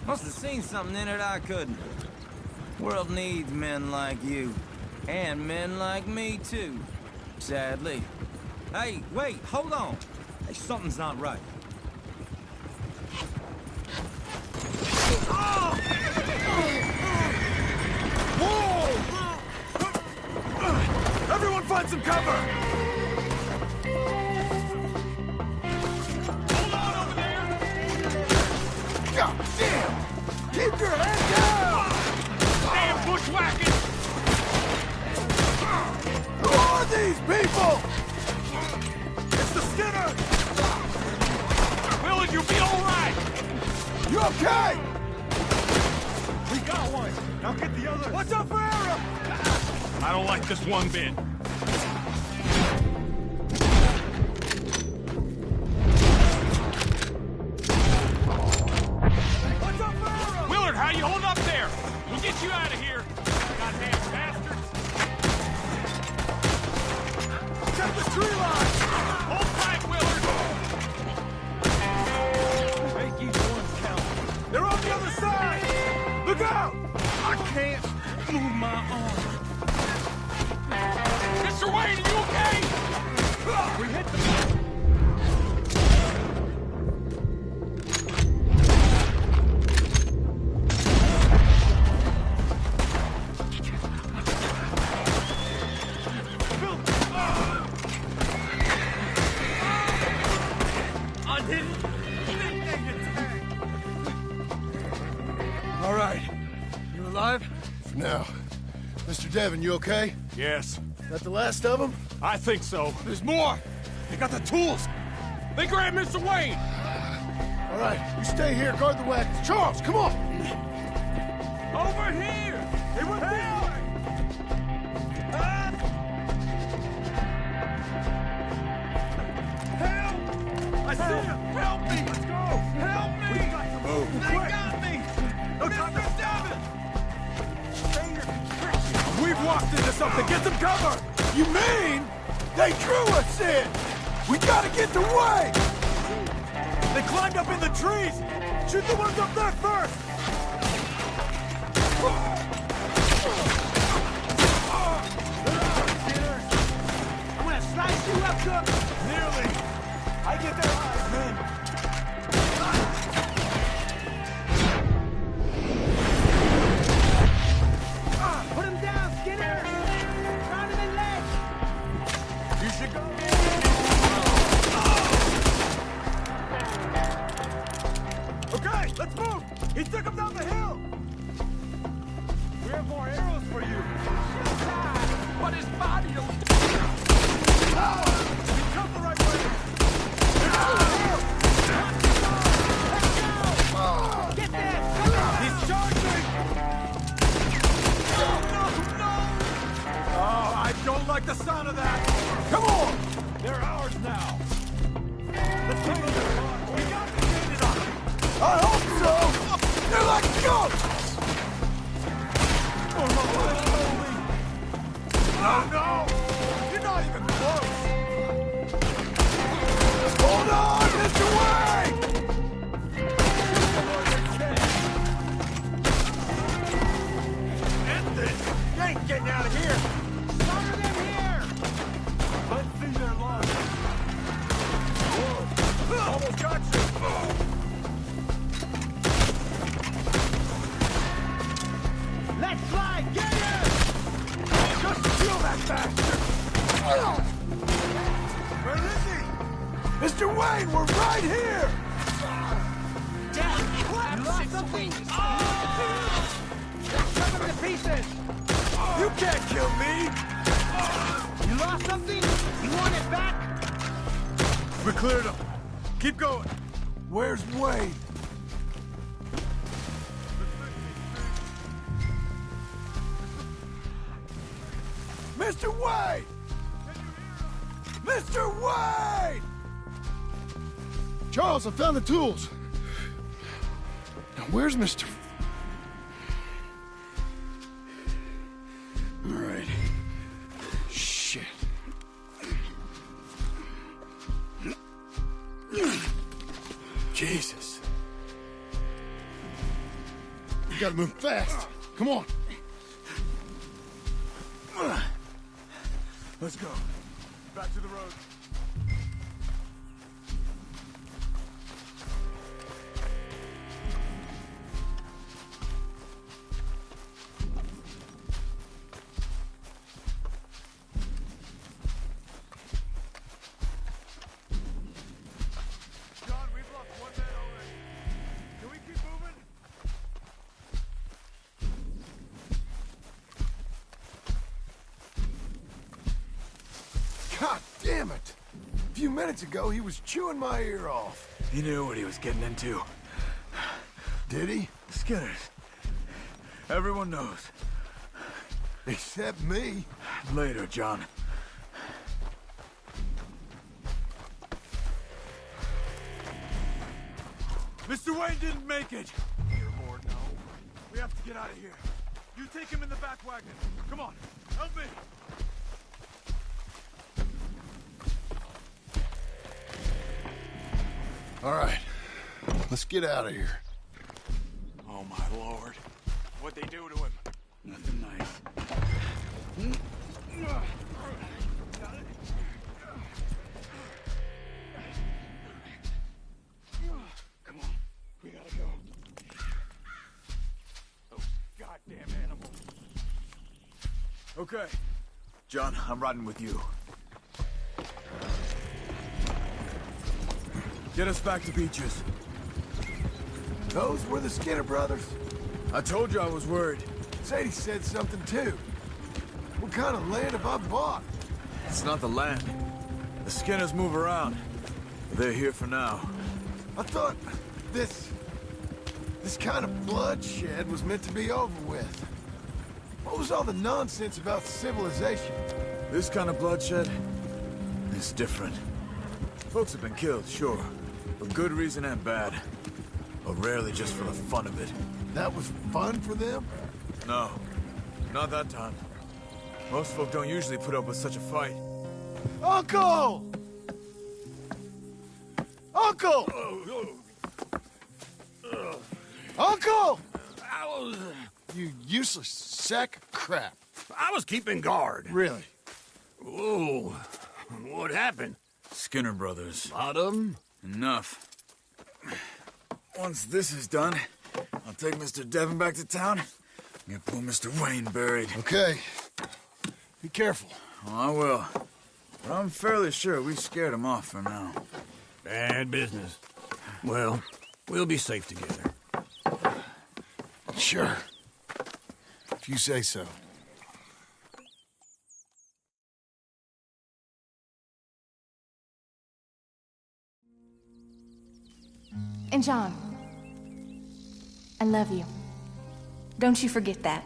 Must have seen something in it I couldn't. World needs men like you. And men like me, too. Sadly. Hey, wait, hold on. Hey, something's not right. Oh! find some cover! Hold on over there! God damn! Keep your head down! Damn bushwhackers! Who are these people? It's the Skinner! Willard, you'll be all right! You okay? We got one! Now get the other! Watch out for arrow! I don't like this one bit. Watch out for arrow! Willard, how you holding up there? We'll get you out of here. Goddamn bastards! Check the tree line! Hold tight, Willard! Make each one count. They're on the other side! Look out! I can't move my arm. Mr. Wayne, are you okay? We hit the... I didn't think they could tank. All right. You alive? For now. Mr. Devon, you okay? Yes. That the last of them? I think so. There's more. They got the tools. They grabbed Mr. Wayne. All right, you stay here, guard the wagons. Charles, come on! Over here. They went this way. Help! I see him. Help me. Let's go. Help me. They got me. Mr. Devon. We've walked into something. Get some cover! You mean they drew us in? We gotta get the way! They climbed up in the trees! Shoot the ones up there first! I'm gonna slice you up, Cook! Nearly! I get their eyes, man! Put him down, Skinner! Round him in leg! You should go! Okay, let's move! He took him down the hill! We have more arrows for you! What is body? You come the right way! Get that! He's charging! Oh, I don't like the sound of that! Come on! They're ours now! Let's take them! We got to get it on! I hope so! They're like ghosts! Oh, no! You're not even close! Hold on, Mr. Wayne! End this! You ain't getting out of here! Longer than here! Let's see their line. Whoa! Almost got you! Let's fly! Get in! Just kill that bastard! Where is he? Mr. Wayne, we're right here! You lost something! Cut him to pieces! You can't kill me! You lost something? You want it back? We cleared him. Keep going. Where's Wayne? Mr. Wayne! Mr. Wayne! Charles, I found the tools. Now, where's Mr. All right. Shit. Jesus. We gotta move fast. Come on. Let's go. Back to the road. minutes ago, he was chewing my ear off. He knew what he was getting into. Did he? Skinners. Everyone knows. Except me. Later, John. Mr. Wayne didn't make it! Dear Lord, no. We have to get out of here. You take him in the back wagon. Come on, help me! All right, let's get out of here. Oh, my Lord. What'd they do to him? Nothing nice. Come on, we gotta go. Those goddamn animals. Okay. John, I'm riding with you. Get us back to Beaches. Those were the Skinner brothers. I told you I was worried. Sadie said something too. What kind of land have I bought? It's not the land. The Skinners move around. They're here for now. I thought this kind of bloodshed was meant to be over with. What was all the nonsense about civilization? This kind of bloodshed is different. Folks have been killed, sure. For good reason and bad. But rarely just for the fun of it. That was fun for them? No, not that time. Most folk don't usually put up with such a fight. Uncle! Uncle! Uncle! You useless sack of crap. I was keeping guard. Really? Whoa. What happened? Skinner brothers. A lot of them? Enough. Once this is done, I'll take Mr. Devon back to town and get poor Mr. Wayne buried. Okay. Be careful. Oh, I will. But I'm fairly sure we scared him off for now. Bad business. Well, we'll be safe together. Sure. If you say so. And John, I love you. Don't you forget that.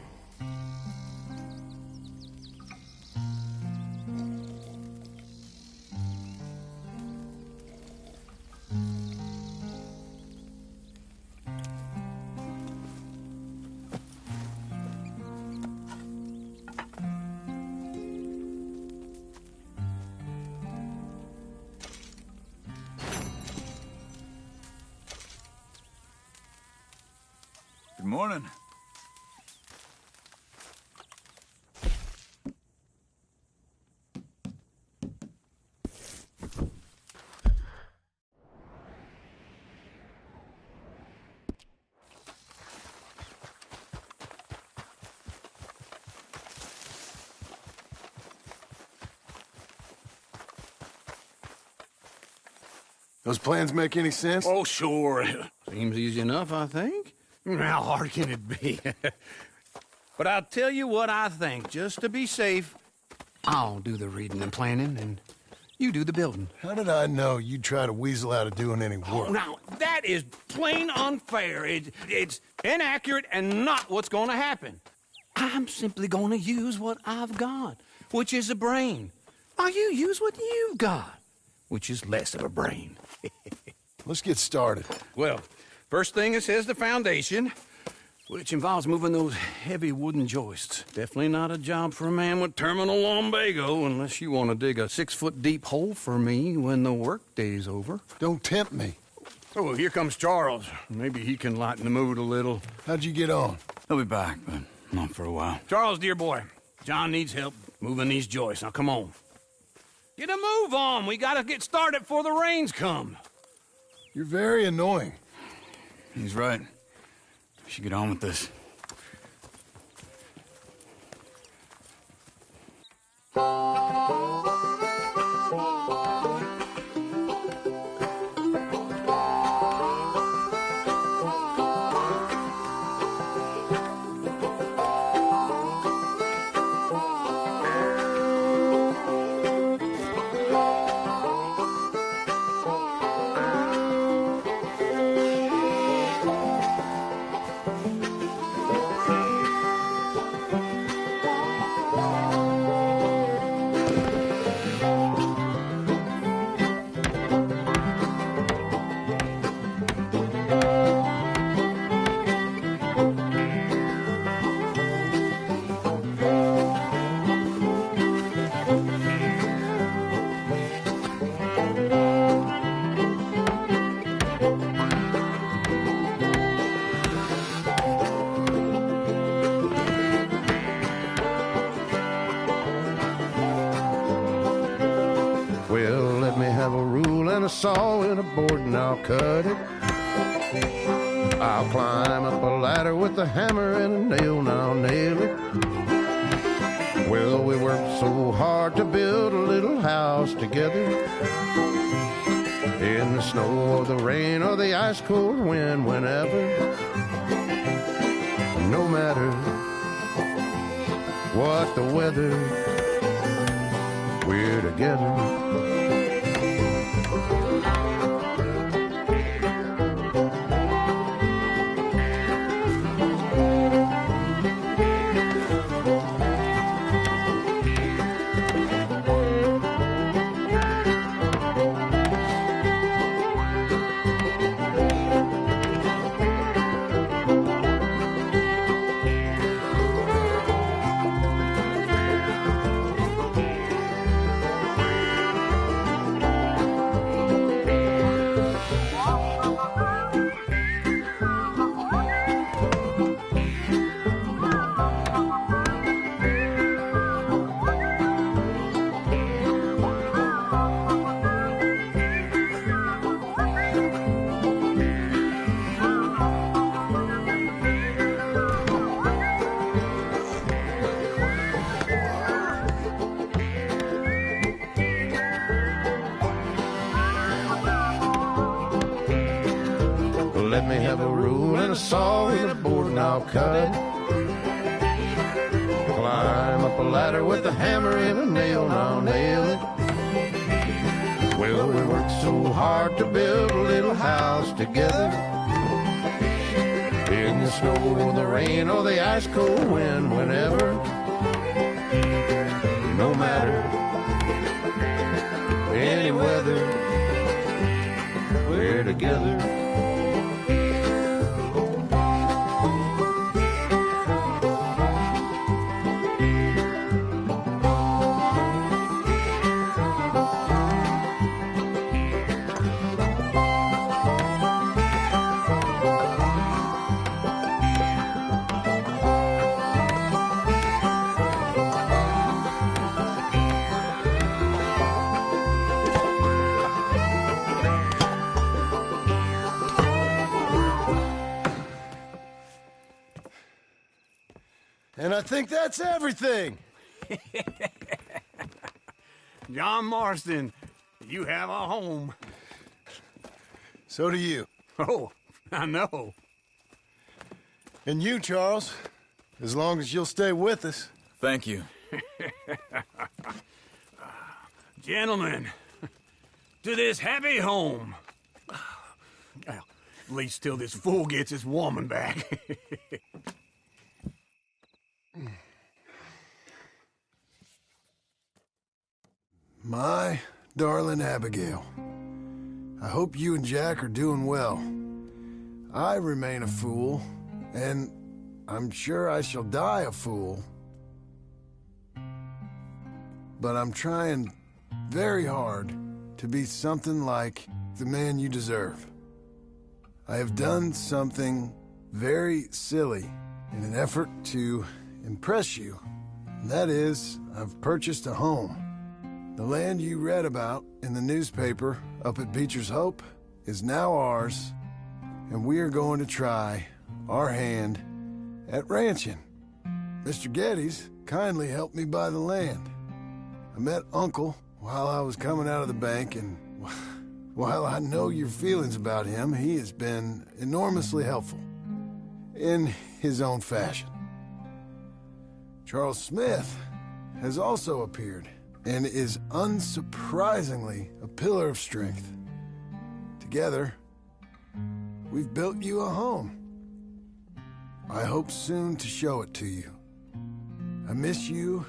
Good morning. Those plans make any sense? Oh, sure. Seems easy enough, I think. How hard can it be? But I'll tell you what I think. Just to be safe, I'll do the reading and planning, and you do the building. How did I know you'd try to weasel out of doing any work? Oh, now, that is plain unfair. It's inaccurate and not what's going to happen. I'm simply going to use what I've got, which is a brain. While you use what you've got, which is less of a brain. Let's get started. Well, first thing it says the foundation, which involves moving those heavy wooden joists. Definitely not a job for a man with terminal lumbago, unless you want to dig a 6-foot deep hole for me when the workday's over. Don't tempt me. Oh, here comes Charles. Maybe he can lighten the mood a little. How'd you get on? He'll be back, but not for a while. Charles, dear boy, John needs help moving these joists. Now, come on. Get a move on. We gotta get started before the rains come. You're very annoying. He's right. We should get on with this. saw and a board and I'll cut it. I'll climb up a ladder with a hammer and a nail and I'll nail it. Well, we worked so hard to build a little house together. In the snow or the rain or the ice cold wind, whenever. No matter what the weather, we're together. Let me have a rule and a saw and a board and I'll cut it. Climb up a ladder with a hammer and a nail and I'll nail it. Well, we worked so hard to build a little house together. In the snow or the rain or the ice cold wind, whenever. No matter any weather, we're together. And I think that's everything. John Marston, you have a home. So do you. Oh, I know. And you, Charles, as long as you'll stay with us. Thank you. Gentlemen, to this happy home. Well, at least till this fool gets his woman back. My darling Abigail, I hope you and Jack are doing well. I remain a fool, and I'm sure I shall die a fool. But I'm trying very hard to be something like the man you deserve. I have done something very silly in an effort to impress you. And that is, I've purchased a home. The land you read about in the newspaper up at Beecher's Hope is now ours, and we are going to try our hand at ranching. Mr. Geddes kindly helped me buy the land. I met Uncle while I was coming out of the bank, and while I know your feelings about him, he has been enormously helpful in his own fashion. Charles Smith has also appeared and is unsurprisingly a pillar of strength. Together, we've built you a home. I hope soon to show it to you. I miss you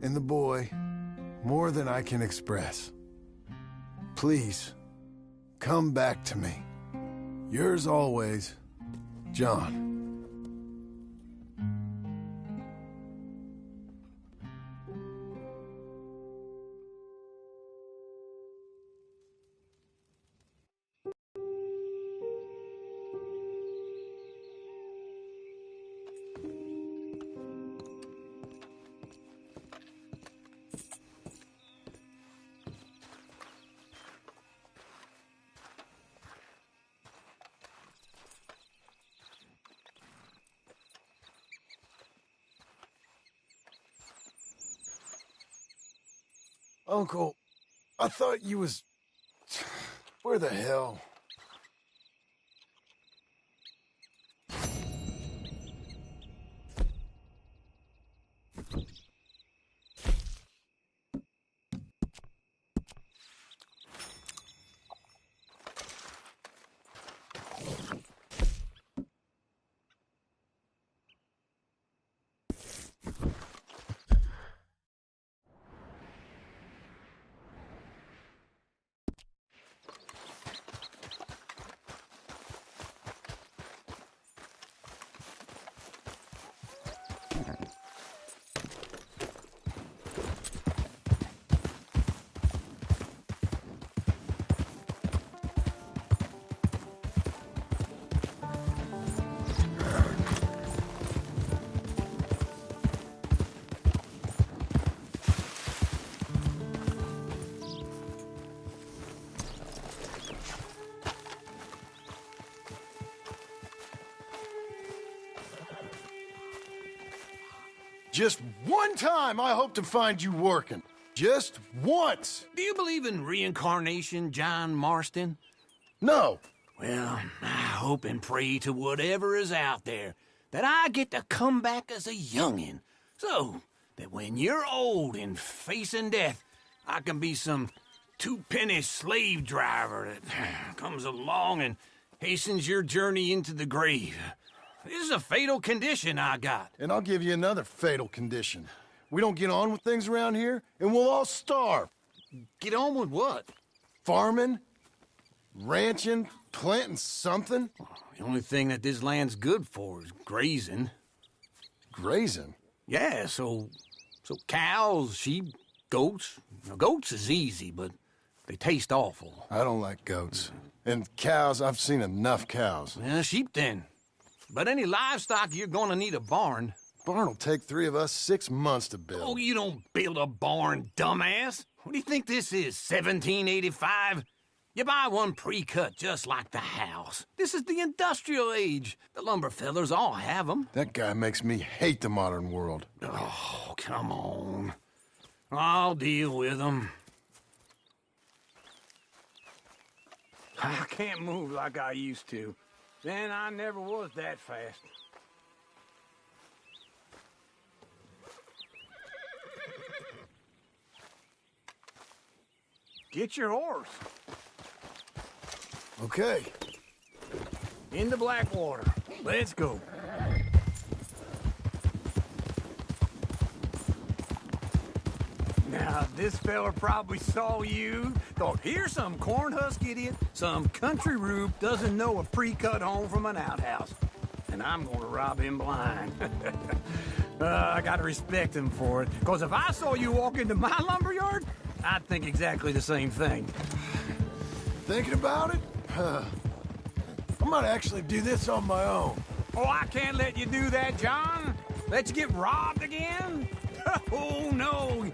and the boy more than I can express. Please, come back to me. Yours always, John. Uncle, I thought you was... Where the hell? Just one time I hope to find you working. Just once. Do you believe in reincarnation, John Marston? No. Well, I hope and pray to whatever is out there that I get to come back as a youngin', so that when you're old and facing death, I can be some two-penny slave driver that comes along and hastens your journey into the grave. This is a fatal condition I got. And I'll give you another fatal condition. We don't get on with things around here, and we'll all starve. Get on with what? Farming, ranching, planting something. The only thing that this land's good for is grazing. Grazing? Yeah, so cows, sheep, goats. Now, goats is easy, but they taste awful. I don't like goats. And cows, I've seen enough cows. Yeah, sheep then. But any livestock, you're gonna need a barn. Barn will take 3 of us 6 months to build. Oh, you don't build a barn, dumbass. What do you think this is, 1785? You buy one pre-cut just like the house. This is the industrial age. The lumber fellers all have them. That guy makes me hate the modern world. Oh, come on. I'll deal with them. I can't move like I used to. Then I never was that fast. Get your horse. Okay. Into Blackwater. Let's go. Now, this fella probably saw you, thought, here's some cornhusk idiot, some country rube doesn't know a pre-cut home from an outhouse. And I'm gonna rob him blind. I gotta respect him for it, because if I saw you walk into my lumberyard, I'd think exactly the same thing. Thinking about it? I might actually do this on my own. Oh, I can't let you do that, John. Let you get robbed again? Oh, no.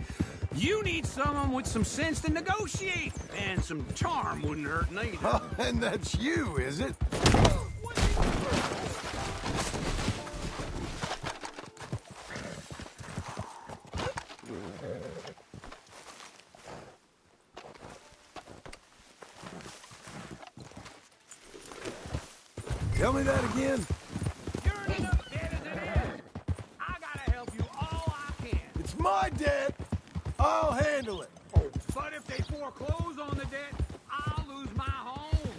You need someone with some sense to negotiate, and some charm wouldn't hurt neither. Oh, and that's you, is it? Tell me that again. You're enough dead as it is. I gotta help you all I can. It's my debt. I'll handle it. Oh, but if they foreclose on the debt, I'll lose my home.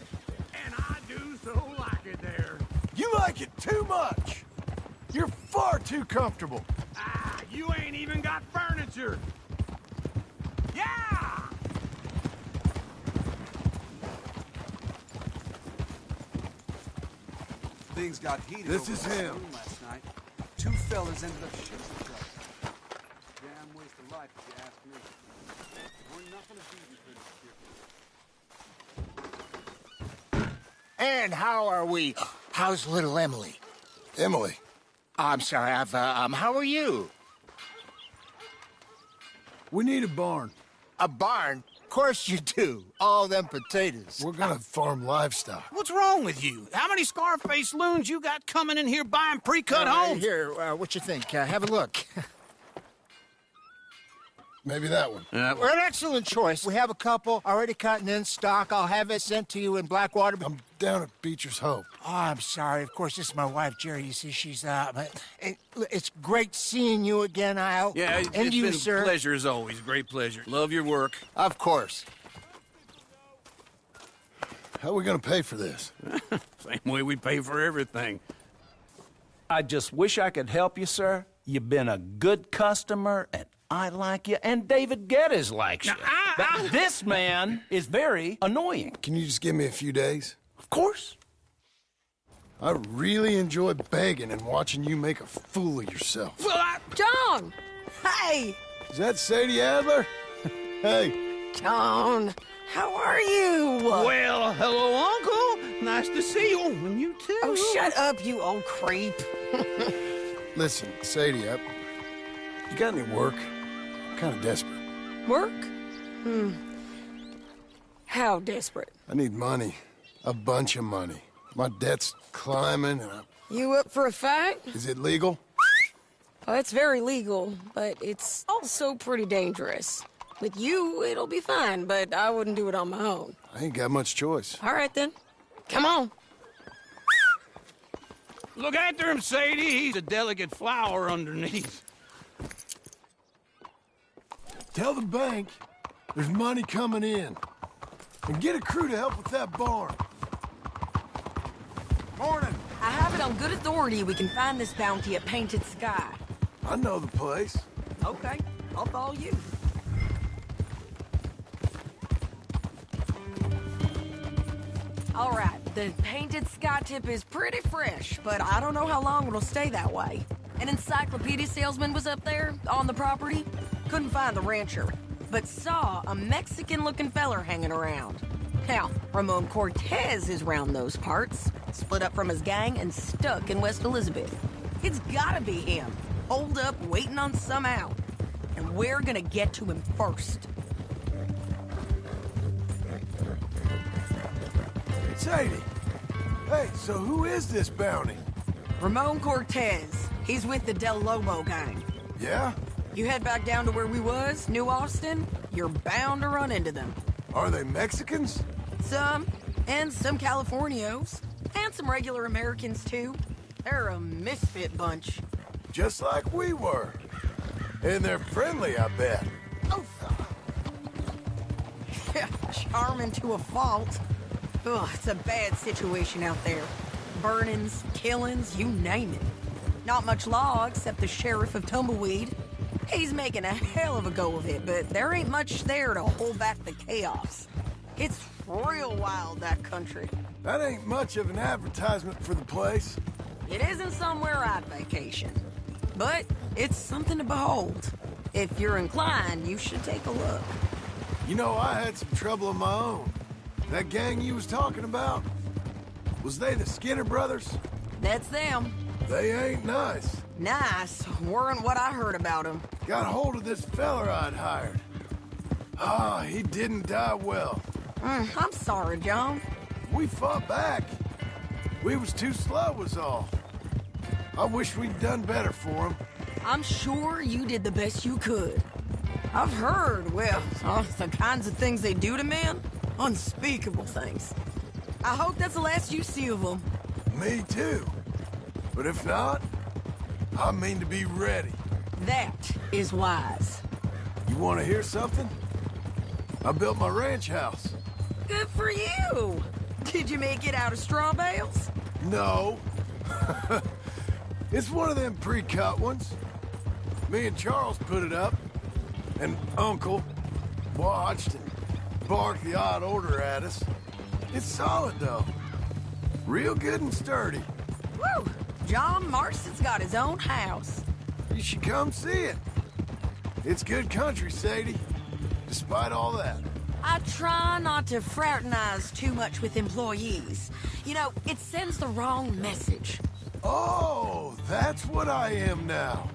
And I do so like it there. You like it too much. You're far too comfortable. Ah, you ain't even got furniture. Yeah! Things got heated. This over is in this him. room last night. 2 fellas ended up shooting each other. Damn waste of life, if you ask me. We're nothing to beat between here. And how are we? How's little Emily? Emily. I'm sorry, how are you? We need a barn. A barn? Of course you do. All them potatoes. We're gonna farm livestock. What's wrong with you? How many Scarface loons you got coming in here buying pre-cut homes? Here, what you think? Have a look. Maybe that one. We're an excellent choice. We have a couple already cut and in stock. I'll have it sent to you in Blackwater. I'm down at Beecher's Hope. Oh, I'm sorry. Of course, this is my wife, Jerry. You see, she's but it's great seeing you again, Al. Yeah, and it's you, been sir. a pleasure as always. Great pleasure. Love your work. Of course. How are we gonna pay for this? Same way we pay for everything. I just wish I could help you, sir. You've been a good customer, and I like you, and David Geddes likes you. But this man is very annoying. Can you just give me a few days? Of course. I really enjoy begging and watching you make a fool of yourself. Well, John! Hey! Is that Sadie Adler? Hey. John, how are you? Well, hello, Uncle. Nice to see you. And you too. Oh, shut up, you old creep. Listen, Sadie, you got any work? I'm kind of desperate. Work? How desperate? I need money. A bunch of money. My debt's climbing, and You up for a fight? Is it legal? Well, it's very legal, but it's also pretty dangerous. With you, it'll be fine, but I wouldn't do it on my own. I ain't got much choice. All right, then. Come on. Look after him, Sadie. He's a delicate flower underneath. Tell the bank there's money coming in. And get a crew to help with that barn. Morning. I have it on good authority we can find this bounty at Painted Sky. I know the place. Okay, I'll follow you. All right, the Painted Sky tip is pretty fresh, but I don't know how long it'll stay that way. An encyclopedia salesman was up there, on the property. Couldn't find the rancher, but saw a Mexican-looking feller hanging around. Now, Ramon Cortez is round those parts, split up from his gang and stuck in West Elizabeth. It's gotta be him, holed up waiting on some out. And we're gonna get to him first. Sadie. Hey, so who is this bounty? Ramon Cortez. He's with the Del Lobo gang. Yeah? You head back down to where we was, New Austin, you're bound to run into them. Are they Mexicans? Some, and some Californios. And some regular Americans, too. They're a misfit bunch. Just like we were. And they're friendly, I bet. Oh, yeah, charming to a fault. Ugh, it's a bad situation out there. Burnings, killings, you name it. Not much law except the sheriff of Tumbleweed. He's making a hell of a go of it, but there ain't much there to hold back the chaos. It's real wild, that country. That ain't much of an advertisement for the place. It isn't somewhere I'd vacation, but it's something to behold. If you're inclined, you should take a look. You know, I had some trouble of my own. That gang you was talking about, was they the Skinner brothers? That's them. They ain't nice. Nice weren't what I heard about them. Got hold of this feller I'd hired. He didn't die well. I'm sorry, John. We fought back. We was too slow was all. I wish we'd done better for him. I'm sure you did the best you could. I've heard, well, the kinds of things they do to men. Unspeakable things. I hope that's the last you see of them. Me too. But if not, I mean to be ready. That is wise. You want to hear something? I built my ranch house. Good for you. Did you make it out of straw bales? No. It's one of them pre-cut ones. Me and Charles put it up, and Uncle watched and barked the odd order at us. It's solid, though. Real good and sturdy. Woo! John Marston's got his own house. You should come see it. It's good country, Sadie. Despite all that. I try not to fraternize too much with employees. You know, it sends the wrong message. Oh, that's what I am now.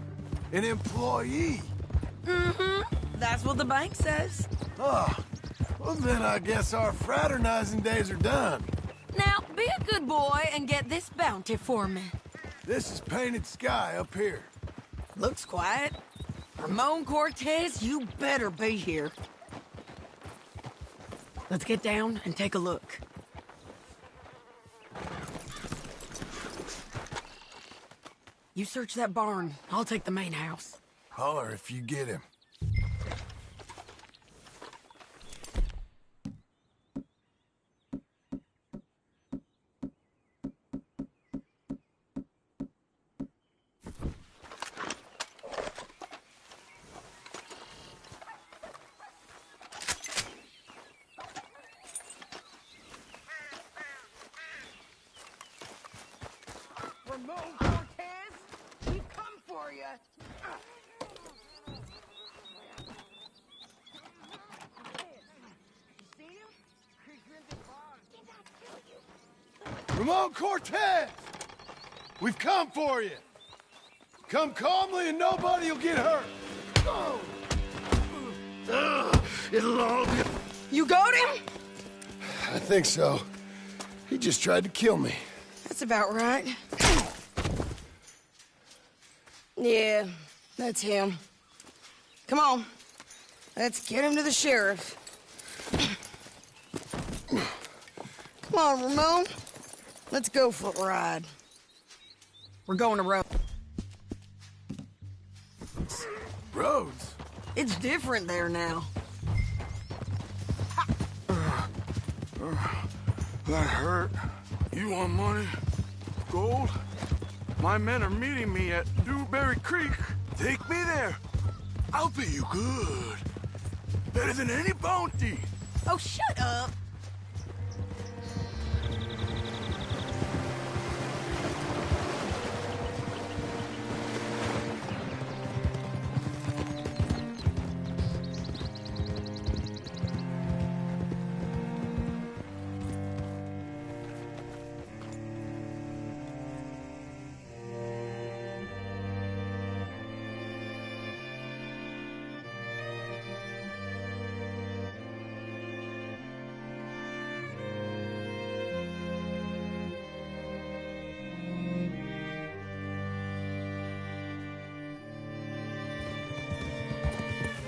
An employee. Mm-hmm. That's what the bank says. Oh, well then I guess our fraternizing days are done. Now, be a good boy and get this bounty for me. This is Painted Sky up here. Looks quiet. Ramon Cortez, you better be here. Let's get down and take a look. You search that barn. I'll take the main house. Holler if you get him. Ramon Cortez, we come for you. Ramon Cortez! We've come for you! Come calmly and nobody will get hurt! It'll all be... You got him? I think so. He just tried to kill me. That's about right. Yeah, that's him. Come on. Let's get him to the sheriff. Come on, Ramon. Let's go for a ride. We're going to Rhodes. Rhodes? It's different there now. That hurt. You want money? Gold? My men are meeting me at Dewberry Creek. Take me there. I'll pay you good. Better than any bounty. Oh, shut up.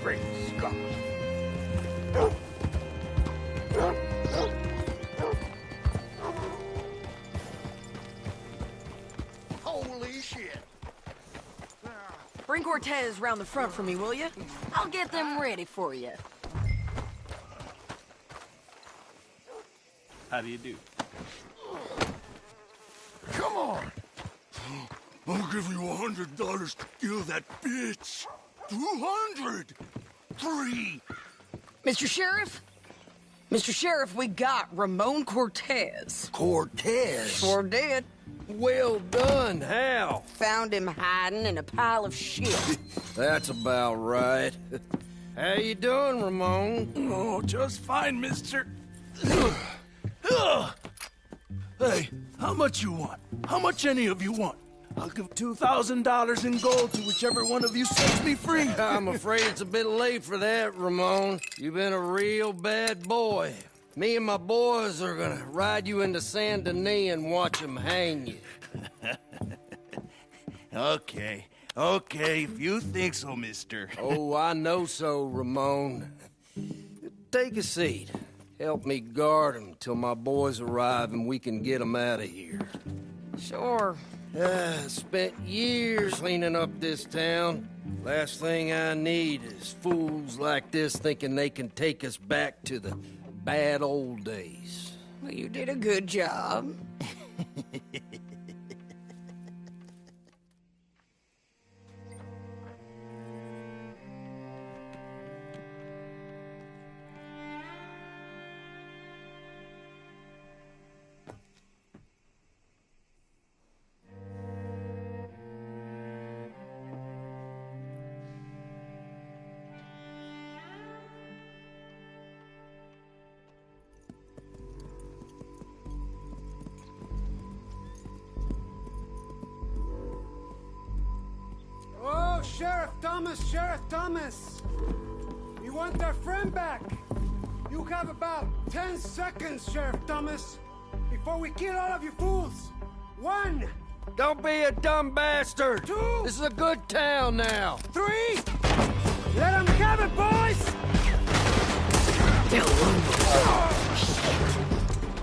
Great Scott. Holy shit. Bring Cortez round the front for me, will you? I'll get them ready for you. How do you do? Come on. I'll give you $100 to kill that bitch. 200. 3. Mr. Sheriff? Mr. Sheriff, we got Ramon Cortez. Cortez? Sure did. Well done, Hal. Found him hiding in a pile of shit. That's about right. How you doing, Ramon? Oh, just fine, mister. Hey, how much you want? How much any of you want? I'll give $2,000 in gold to whichever one of you sets me free. I'm afraid it's a bit late for that, Ramon. You've been a real bad boy. Me and my boys are gonna ride you into Saint Denis and watch them hang you. Okay, if you think so, mister. Oh, I know so, Ramon. Take a seat. Help me guard them till my boys arrive and we can get them out of here. Sure. Spent years cleaning up this town. Last thing I need is fools like this thinking they can take us back to the bad old days. Well, you did a good job. Sheriff Thomas! We want our friend back! You have about 10 seconds, Sheriff Thomas, before we kill all of you fools! 1! Don't be a dumb bastard! 2! This is a good town now! 3! Let him have it, boys!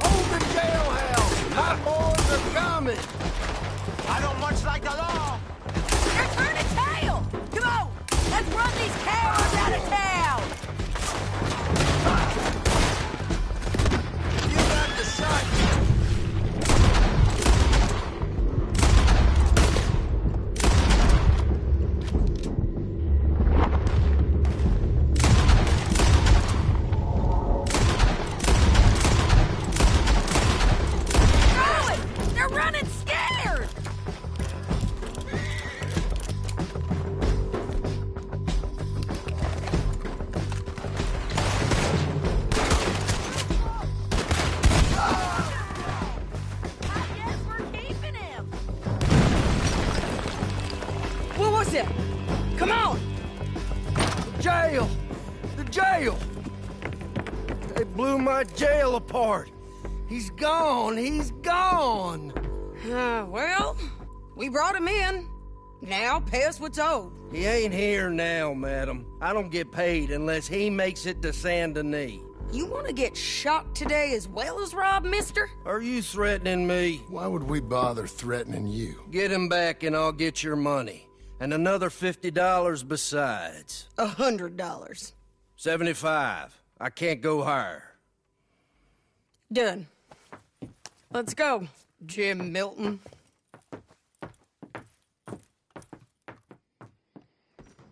Hold the jailhouse! My boys are coming! I don't much like the law. They're turning tail! Come on! Let's run these cowards out of town! You got the shot! They're running scared! What was it? Come on! Jail! The jail! They blew my jail apart. He's gone! He's gone! Well, we brought him in. Now pay us what's owed. He ain't here now, madam. I don't get paid unless he makes it to Saint Denis. You want to get shot today as well as rob, mister? Are you threatening me? Why would we bother threatening you? Get him back and I'll get your money. And another $50 besides. $100. 75. I can't go higher. Done. Let's go, Jim Milton.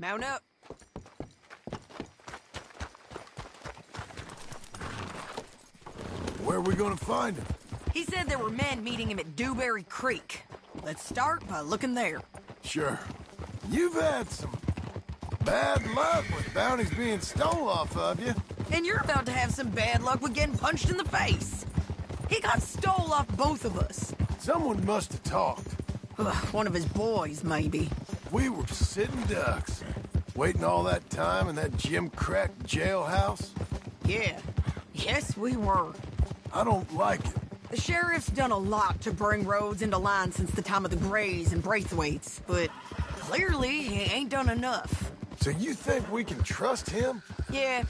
Mount up. Where are we gonna find him? He said there were men meeting him at Dewberry Creek. Let's start by looking there. Sure. You've had some bad luck with bounties being stole off of you. And you're about to have some bad luck with getting punched in the face. He got stole off both of us. Someone must have talked. One of his boys, maybe. We were sitting ducks, waiting all that time in that gim-crack jailhouse. Yeah. Yes, we were. I don't like it. The sheriff's done a lot to bring roads into line since the time of the Grays and Braithwaites, but clearly he ain't done enough. So you think we can trust him? Yeah,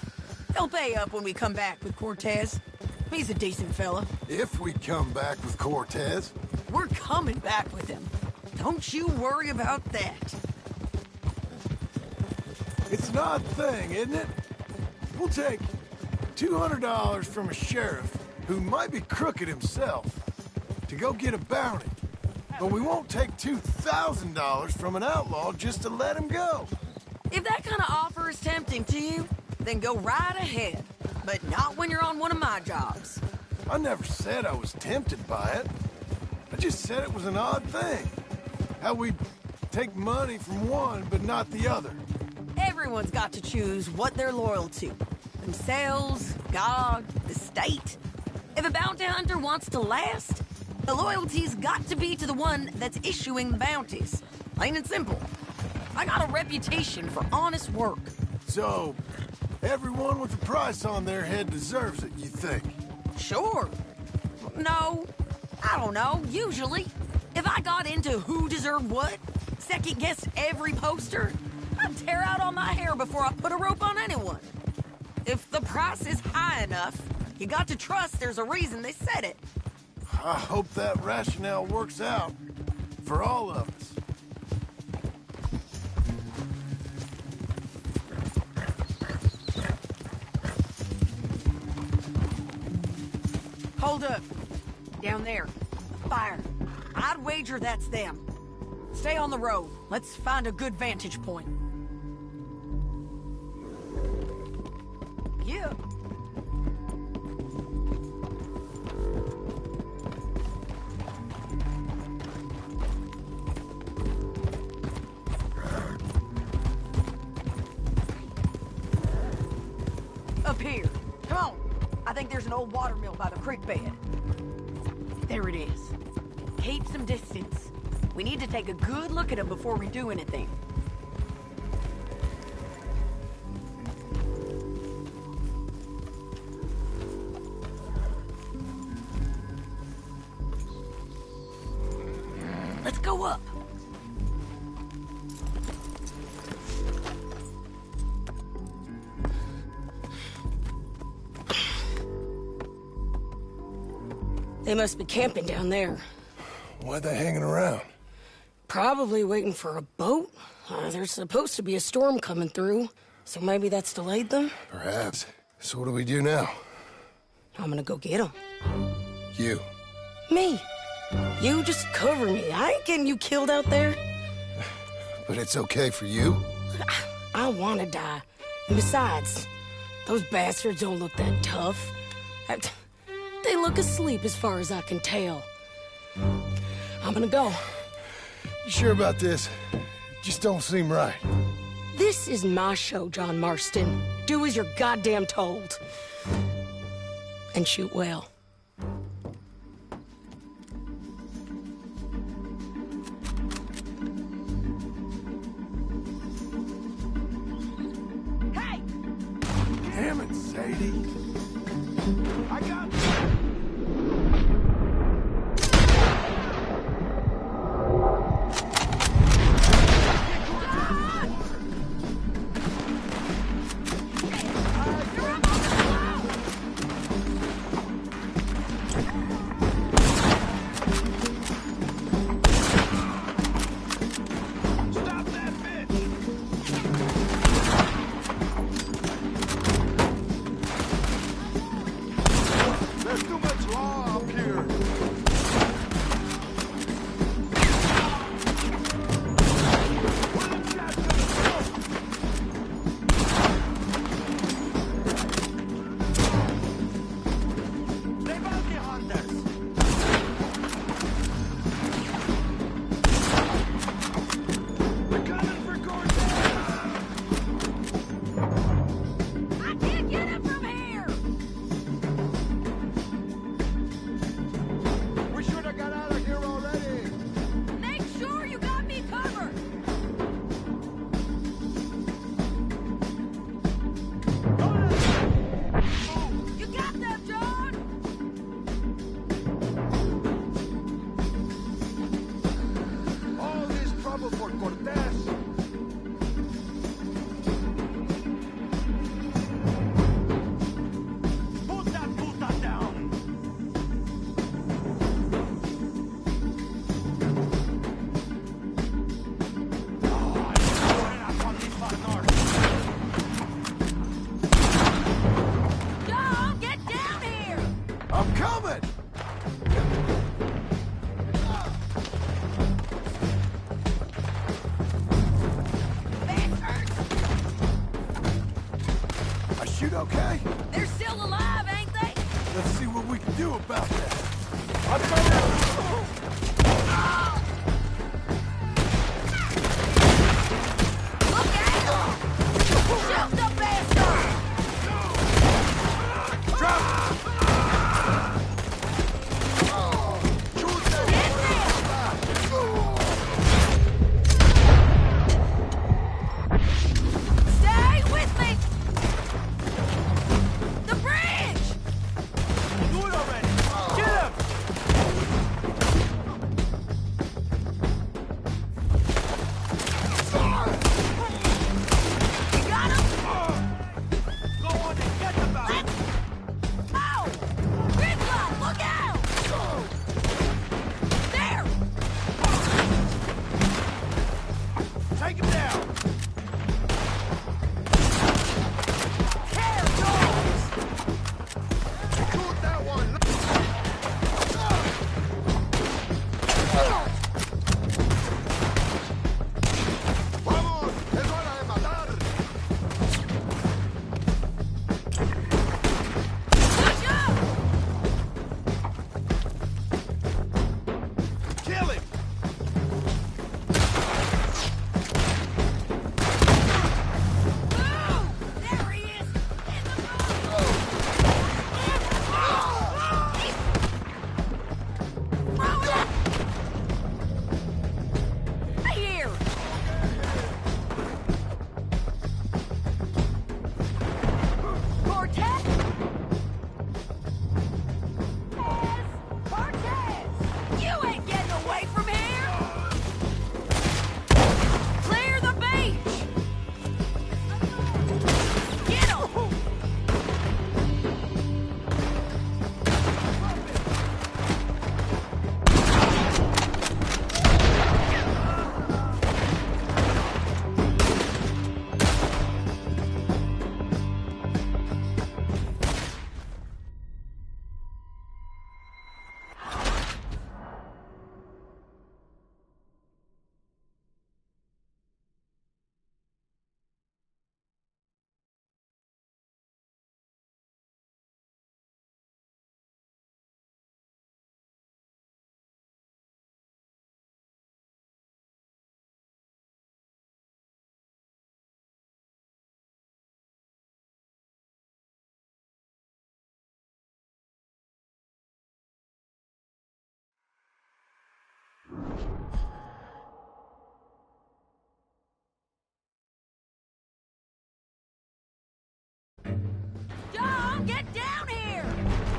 he'll pay up when we come back with Cortez. He's a decent fella. If we come back with Cortez. We're coming back with him. Don't you worry about that. It's an odd thing, isn't it? We'll take $200 from a sheriff who might be crooked himself to go get a bounty. But we won't take $2,000 from an outlaw just to let him go. If that kind of offer is tempting to you, then go right ahead. But not when you're on one of my jobs. I never said I was tempted by it. I just said it was an odd thing. How we'd take money from one but not the other. Everyone's got to choose what they're loyal to. Themselves, God, the state. If a bounty hunter wants to last, the loyalty's got to be to the one that's issuing the bounties. Plain and simple. I got a reputation for honest work. So, everyone with a price on their head deserves it, you think? Sure. No, I don't know, usually. If I got into who deserved what, second-guessed every poster, I'd tear out all my hair before I put a rope on anyone. If the price is high enough, you got to trust there's a reason they said it. I hope that rationale works out for all of us. Hold up. Down there. Fire. I'd wager that's them. Stay on the road. Let's find a good vantage point. Yeah. Up here. Come on. I think there's an old water mill by the creek bed. There it is. Keep some distance. We need to take a good look at him before we do anything. Let's go up. They must be camping down there. Why are they hanging around? Probably waiting for a boat. There's supposed to be a storm coming through, so maybe that's delayed them? Perhaps. So what do we do now? I'm gonna go get them. You. Me. You just cover me. I ain't getting you killed out there. But it's okay for you? I wanna die. And besides, those bastards don't look that tough. They look asleep as far as I can tell. I'm gonna go. You sure about this? Just don't seem right. This is my show, John Marston. Do as you're goddamn told. And shoot well. Hey! Damn it, Sadie. I got... Okay? They're still alive, ain't they? Let's see what we can do about that. I'm coming! Look out! Shoot the bastard! Drop! Stay with me! The bridge! Do it already! Get him!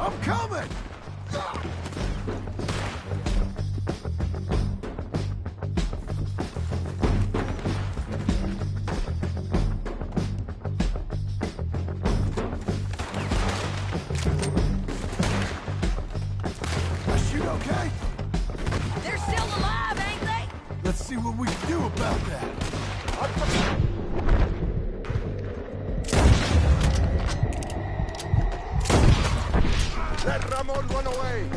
I'm coming! Shoot okay? They're still alive, ain't they? Let's see what we can do about that. Let Ramon run away!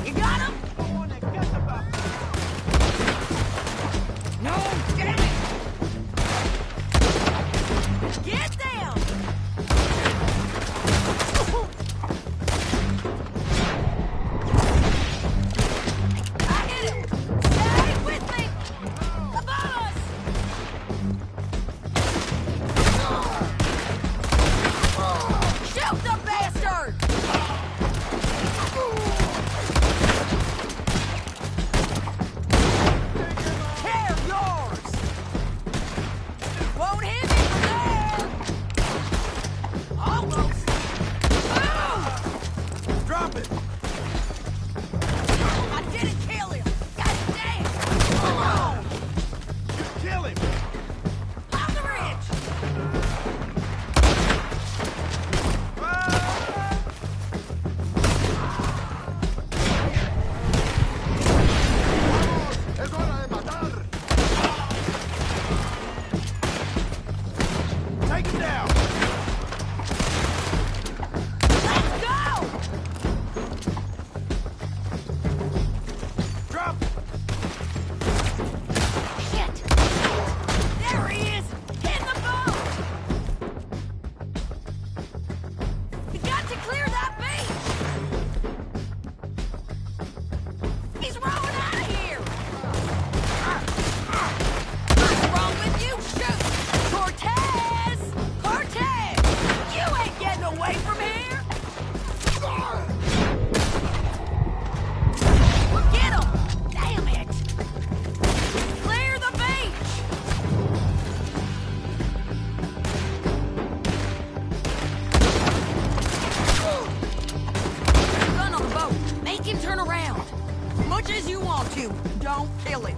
You got him? No, damn it! Get them! I hit him! Stay with me! Above us! Shoot the bastard! Tear yours! Won't hit me from there! Almost! Move! Drop it! I didn't kill him! God damn! Come on! Kill him! On the ridge! Es hora de matar! Take him down! Let's go! Drop! Shit! There he is! In the boat! You got to clear that beach! He's rowing out of here! What's wrong with you? Shoot! Cortez! Cortez! You ain't getting away from here! Well, get him! Damn it! Clear the beach! Gun on the boat. Make him turn around. As much as you want to. Don't kill him.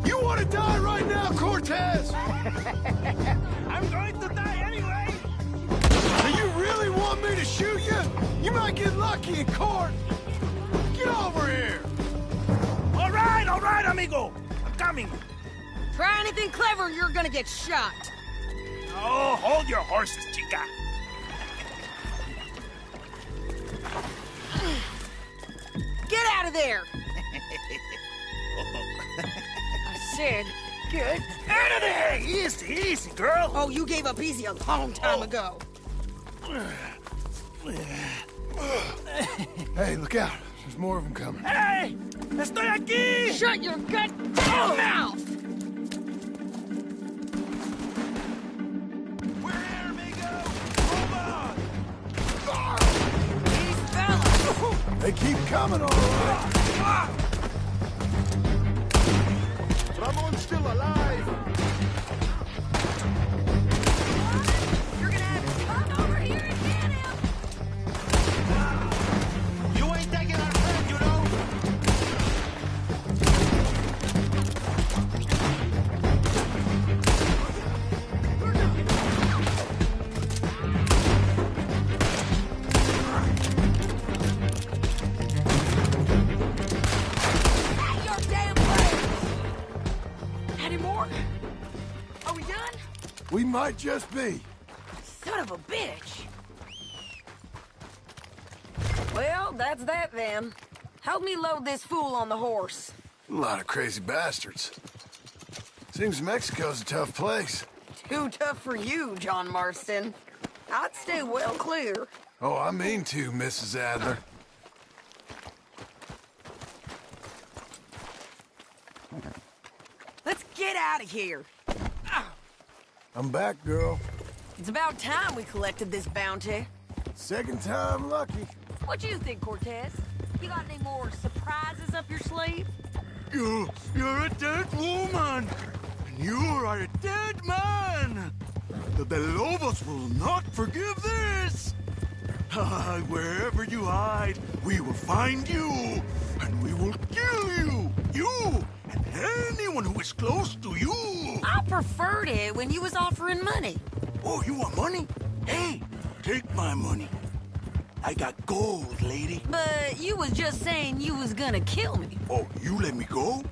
You want to die right now, Cortez? I'm going to die anyway! Do you really want me to shoot you? You might get lucky in court. Get over here! All right, amigo. I'm coming. Try anything clever, you're gonna get shot. Oh, hold your horses, chica. Get out of there! I said, get Out of there! Easy, easy, girl. Oh, you gave up easy a long time ago. Hey, look out. There's more of them coming. Hey! Estoy aquí! Shut your goddamn mouth! We're here, amigo! Hold on! These fellas! They keep coming, all right. Ramon's still alive! You're gonna have to come over here and get him! You ain't taking our friend, you know? At your damn place! Any more? Are we done? We might just be. Son of a bitch! Well, that's that then. Help me load this fool on the horse. A lot of crazy bastards. Seems Mexico's a tough place. Too tough for you, John Marston. I'd stay well clear. Oh, I mean to, Mrs. Adler. Let's get out of here. I'm back, girl. It's about time we collected this bounty. Second time lucky. What you think, Cortez? You got any more surprises up your sleeve? You're a dead woman, and you are a dead man. The Lobos will not forgive this. Wherever you hide, we will find you, and we will kill you. You and anyone who is close to you. I preferred it when you was offering money. Oh, you want money? Hey, take my money. I got gold, lady. But you was just saying you was gonna kill me. Oh, you let me go?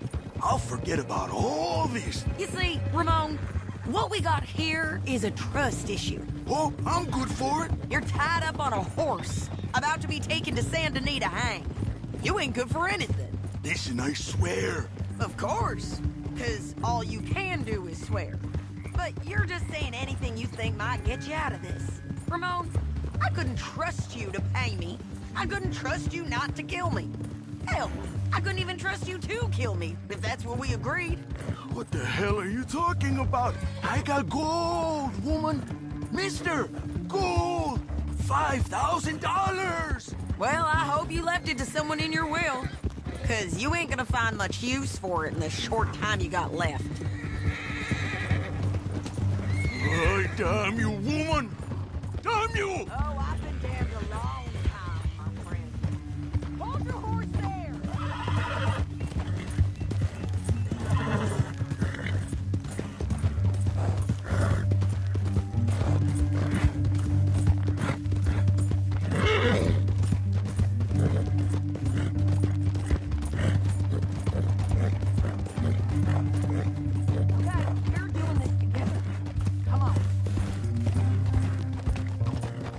I'll forget about all this. You see, Ramon, what we got here is a trust issue. Oh, I'm good for it. You're tied up on a horse, about to be taken to Saint Denis to hang. You ain't good for anything. Listen, I swear. Of course, because all you can do is swear. But you're just saying anything you think might get you out of this. Ramon, I couldn't trust you to pay me. I couldn't trust you not to kill me. Hell, I couldn't even trust you to kill me, if that's what we agreed. What the hell are you talking about? I got gold, woman. Mister, gold. $5,000. Well, I hope you left it to someone in your will. Because you ain't gonna find much use for it in the short time you got left. Oh, damn you, woman! Damn you! Oh, I've been damned a long time, my friend. Hold your horse there!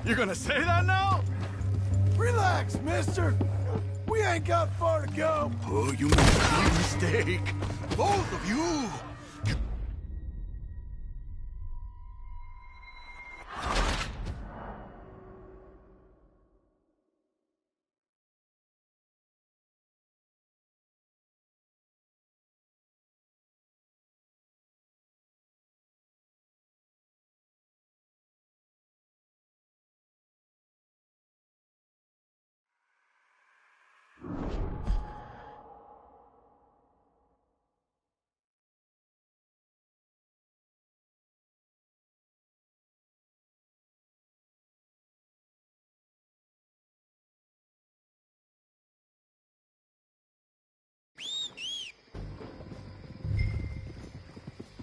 You gonna say that now? Relax, mister. We ain't got far to go. Oh, you made a big mistake. Both of you.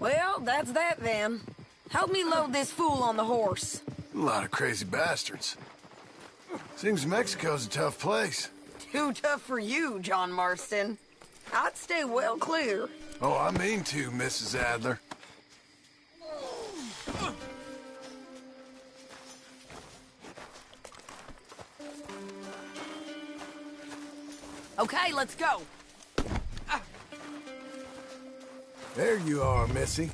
Well, that's that then. Help me load this fool on the horse. A lot of crazy bastards. Seems Mexico's a tough place. Too tough for you, John Marston. I'd stay well clear. Oh, I mean to, Mrs. Adler. Okay, let's go. There you are, Missy.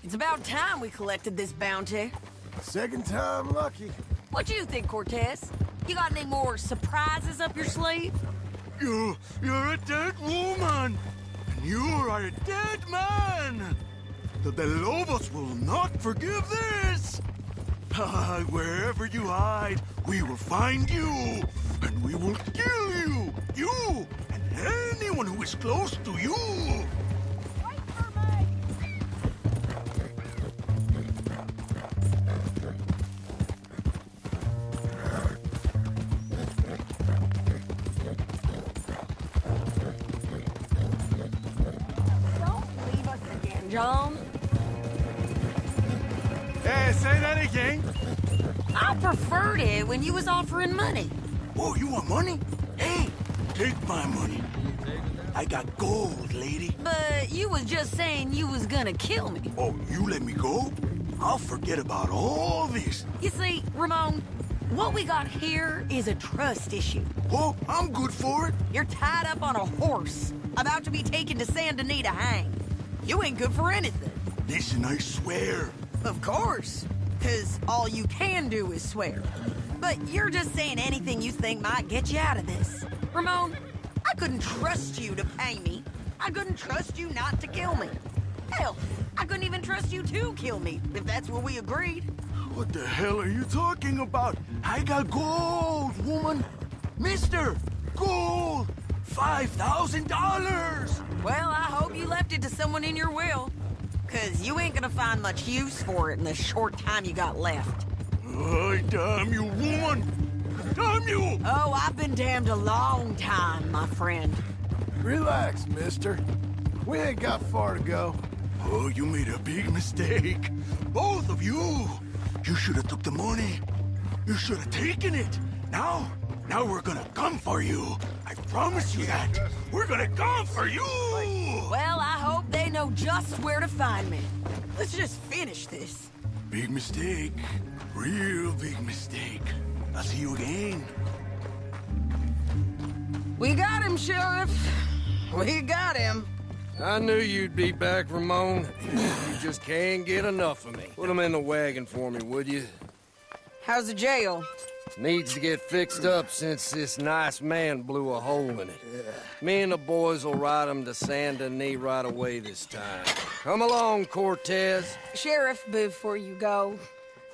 It's about time we collected this bounty. Second time lucky. What you think, Cortez? You got any more surprises up your sleeve? You're a dead woman, and you are a dead man. The Lobos will not forgive this. Wherever you hide, we will find you, and we will kill you. You and anyone who is close to you. John? Hey, say that again. I preferred it when you was offering money. Oh, you want money? Hey, take my money. I got gold, lady. But you was just saying you was gonna kill me. Oh, you let me go? I'll forget about all this. You see, Ramon, what we got here is a trust issue. Oh, I'm good for it. You're tied up on a horse, about to be taken to Saint Denis to hang. You ain't good for anything. Listen, I swear. Of course, because all you can do is swear. But you're just saying anything you think might get you out of this. Ramon, I couldn't trust you to pay me. I couldn't trust you not to kill me. Hell, I couldn't even trust you to kill me, if that's what we agreed. What the hell are you talking about? I got gold, woman. Mister, gold! $5,000! Well, I hope you left it to someone in your will. Because you ain't gonna find much use for it in the short time you got left. Oh, damn you, woman! Damn you! Oh, I've been damned a long time, my friend. Relax, mister. We ain't got far to go. Oh, you made a big mistake. Both of you. You should have took the money. You should have taken it. Now we're gonna come for you. I promise you that. We're gonna come for you! Well, I hope they know just where to find me. Let's just finish this. Big mistake. Real big mistake. I'll see you again. We got him, Sheriff. We got him. I knew you'd be back, Ramon. You just can't get enough of me. Put him in the wagon for me, would you? How's the jail? Needs to get fixed up since this nice man blew a hole in it. Me and the boys will ride him to Saint Denis right away this time. Come along, Cortez. Sheriff, before you go,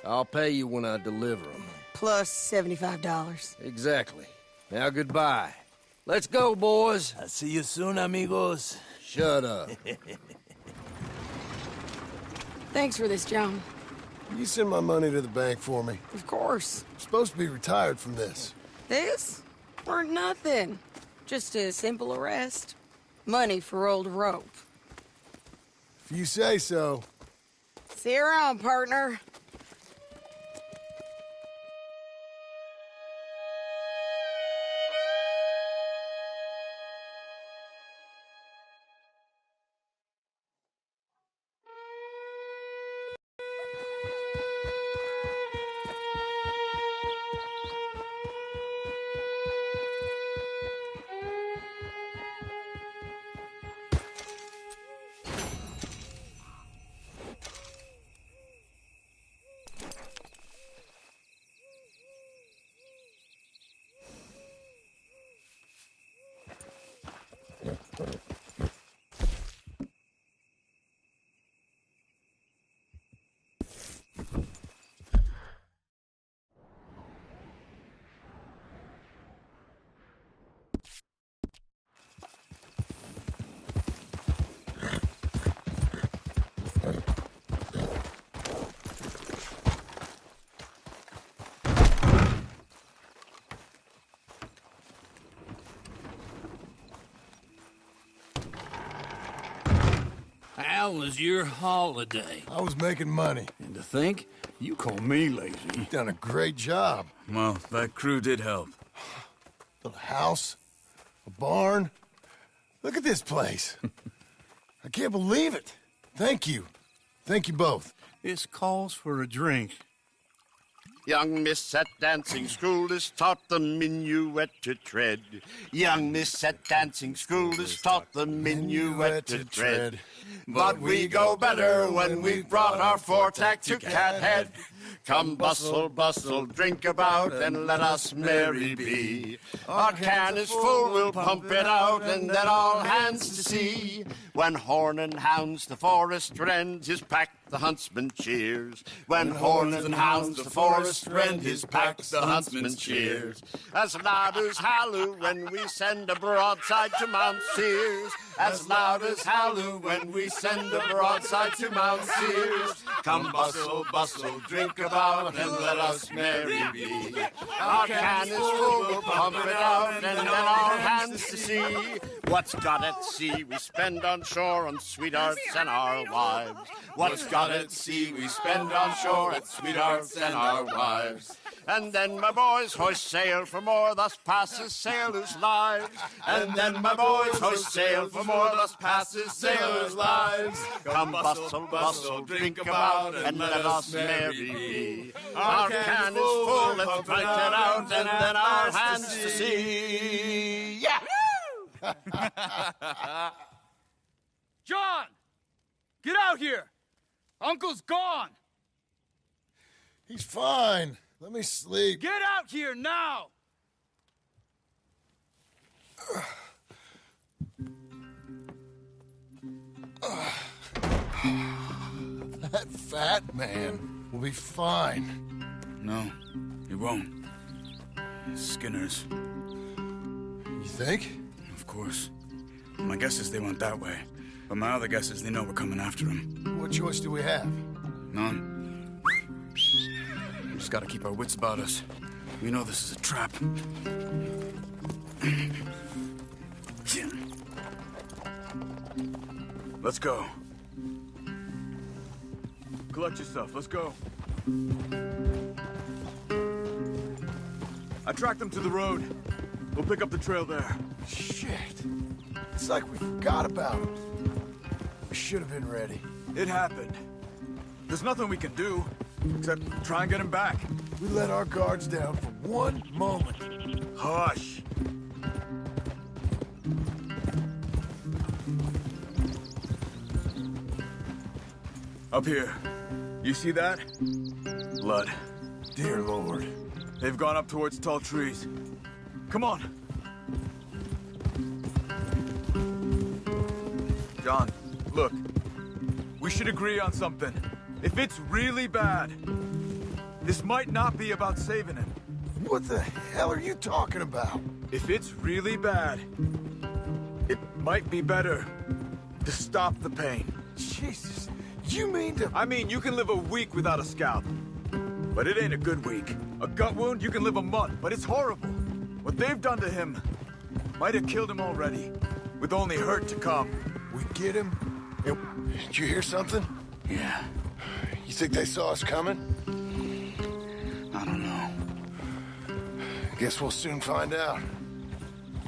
I'll pay you when I deliver him. plus $75. Exactly. Now goodbye. Let's go, boys. I'll see you soon, amigos. Shut up. Thanks for this, John. You send my money to the bank for me. Of course. I'm supposed to be retired from this. This? Weren't nothing. Just a simple arrest. Money for old rope. If you say so. See you around, partner. How was your holiday? I was making money. And to think, you call me lazy. You've done a great job. Well, that crew did help. Built a house, a barn. Look at this place. I can't believe it. Thank you. Thank you both. This calls for a drink. Young miss at dancing school is taught the minuet to tread. Young miss at dancing school is taught the minuet to tread. But we go better when we've brought our four-tack to Cathead. Come bustle, bustle, drink about, and let us merry be. Our can is full, we'll pump it out, and then all hands to see. When horn and hounds the forest rend, his pack the huntsman cheers. When horn and hounds the forest rend, his pack the huntsman cheers. As loud as halloo when we send a broadside to Mount Sears. As loud as halloo when we send a broadside to Mount Sears. Come bustle, bustle, drink about, and let us merry be. Our can is full, we'll pump it out, and then all hands to see. What's got at sea we spend on shore on sweethearts and our wives. What's got at sea we spend on shore at sweethearts and our wives. And then my boys hoist sail for more, thus passes sailors' lives. And then my boys hoist sail for more, thus passes sailors' lives. Come bustle, bustle, drink about, and let us merry be. Our can is full, let's break it out, and then our hands to see. Yeah! John! Get out here! Uncle's gone! He's fine. Let me sleep. Get out here now! That fat man. We'll be fine. No, you won't. Skinners. You think? Of course. My guess is they went that way. But my other guess is they know we're coming after them. What choice do we have? None. We just gotta keep our wits about us. We know this is a trap. Let's go. Collect yourself. Let's go. I tracked them to the road. We'll pick up the trail there. Shit. It's like we forgot about him. We should have been ready. It happened. There's nothing we can do, except try and get him back. We let our guards down for one moment. Hush. Up here. You see that? Blood. Dear Lord. They've gone up towards tall trees. Come on. John, look. We should agree on something. If it's really bad, this might not be about saving him. What the hell are you talking about? If it's really bad, it might be better to stop the pain. Jesus, you mean to... I mean, you can live a week without a scalp. But it ain't a good week. A gut wound, you can live a month, but it's horrible. What they've done to him might have killed him already, with only hurt to come. We get him? Did you hear something? Yeah. You think they saw us coming? I don't know. Guess we'll soon find out.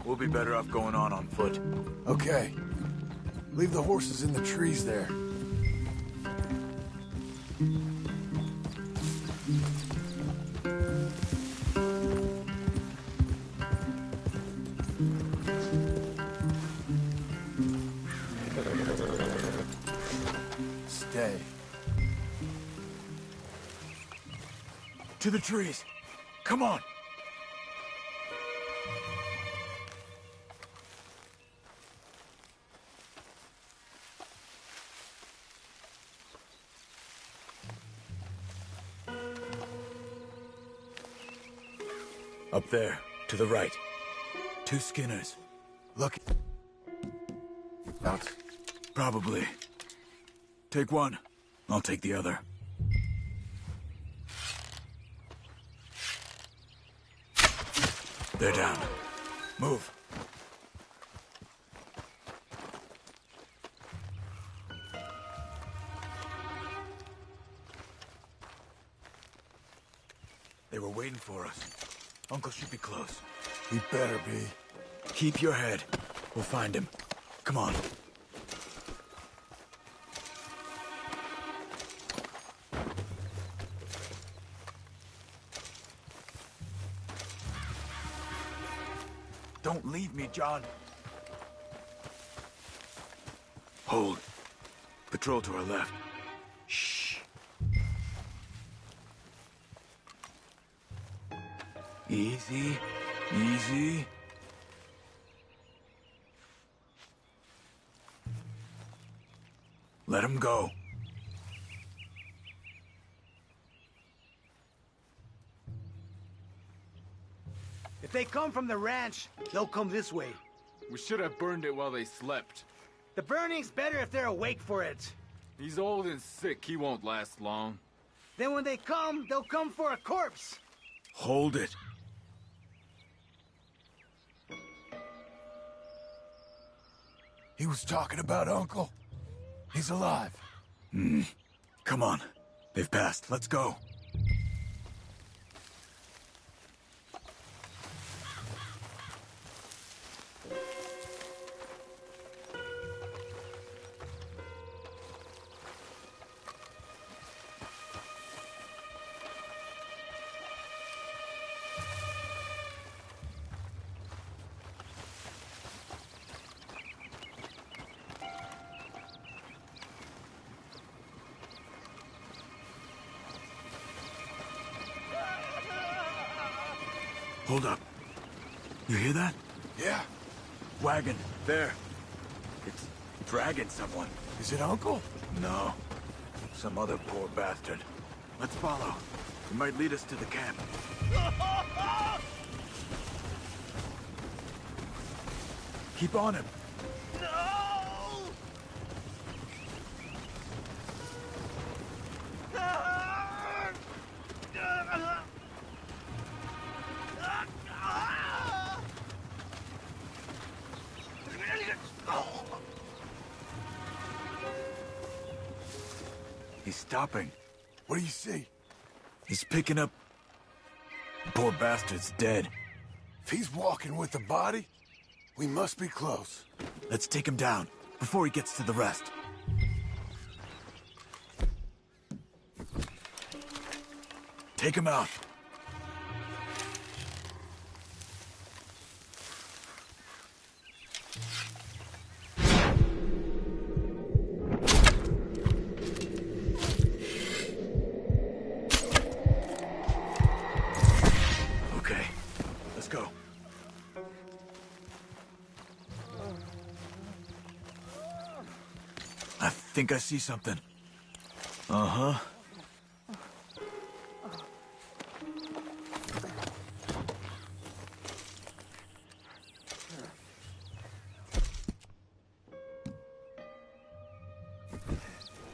We'll be better off going on foot. Okay. Leave the horses in the trees there. Stay. To the trees. Come on. Up there, to the right. 2 Skinners. Look. Out. Probably. Take one. I'll take the other. They're down. Move. They were waiting for us. Uncle should be close. He better be. Keep your head. We'll find him. Come on. Don't leave me, John. Hold. Patrol to our left. Shh. Easy. Easy. Let him go. If they come from the ranch, they'll come this way. We should have burned it while they slept. The burning's better if they're awake for it. He's old and sick. He won't last long. Then when they come, they'll come for a corpse. Hold it. He was talking about Uncle. He's alive. Come on. They've passed. Let's go. Hold up. You hear that? Yeah. Wagon. There. It's dragging someone. Is it Uncle? No. Some other poor bastard. Let's follow. It might lead us to the camp. Keep on him. He's stopping. What do you see? He's picking up... Poor bastard's dead. If he's walking with the body, we must be close. Let's take him down before he gets to the rest. Take him out. Okay, let's go. I think I see something. Uh-huh.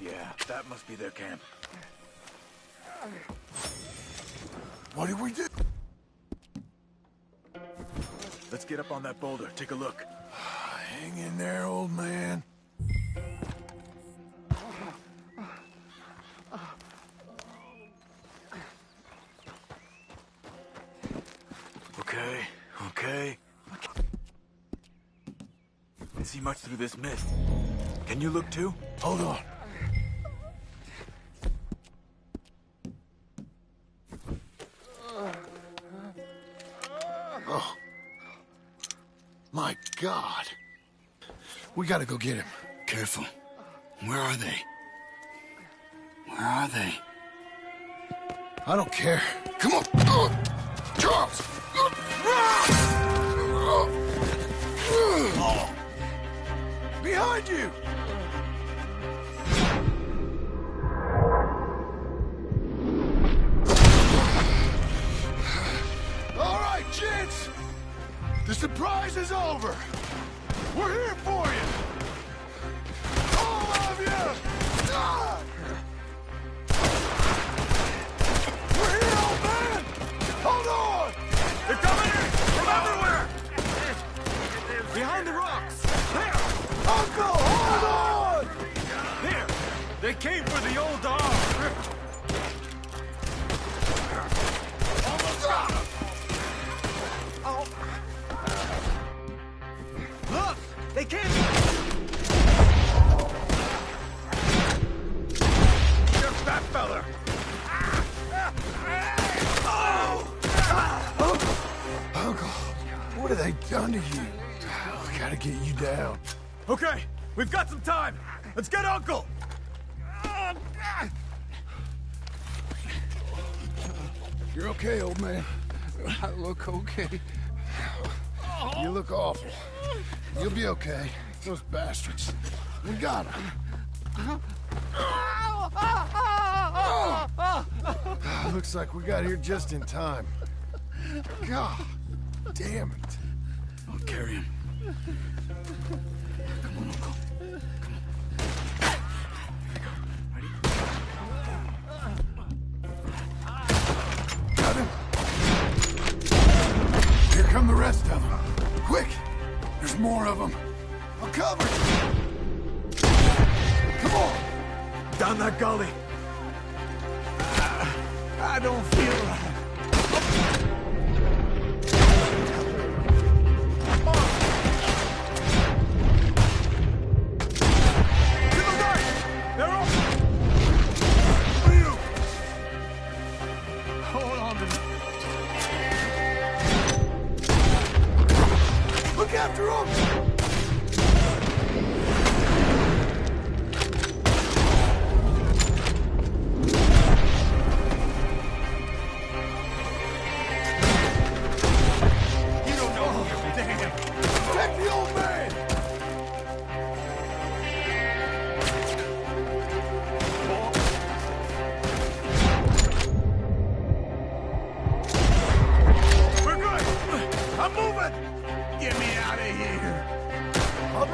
Yeah, that must be their camp. What did we do? Let's get up on that boulder, take a look. Hang in there, old man. Okay. Can't see much through this mist. Can you look too? Hold on. Oh. My God. We gotta go get him. Careful. Where are they? Where are they? I don't care. Come on. Charles! Behind you! All right, gents. The surprise is over. We're here for you. All of you! We're here, old man! Hold on! They're coming in from everywhere! Behind the rocks! There! Uncle, hold on! There! They came for the old dog! Almost got him! Oh. Look! They can't... You're fat fella! Uncle, what have they done to you? We gotta get you down. Okay, we've got some time. Let's get Uncle. You're okay, old man. I look okay. You look awful. You'll be okay. Those bastards. We got them. Looks like we got here just in time. God damn it. I'll carry him. Come on, Uncle. Got him. Here come the rest of them. Quick! There's more of them. I'll cover you. Come on! Down that gully. I don't feel right. After him! You don't know who you're damn. Protect the old man!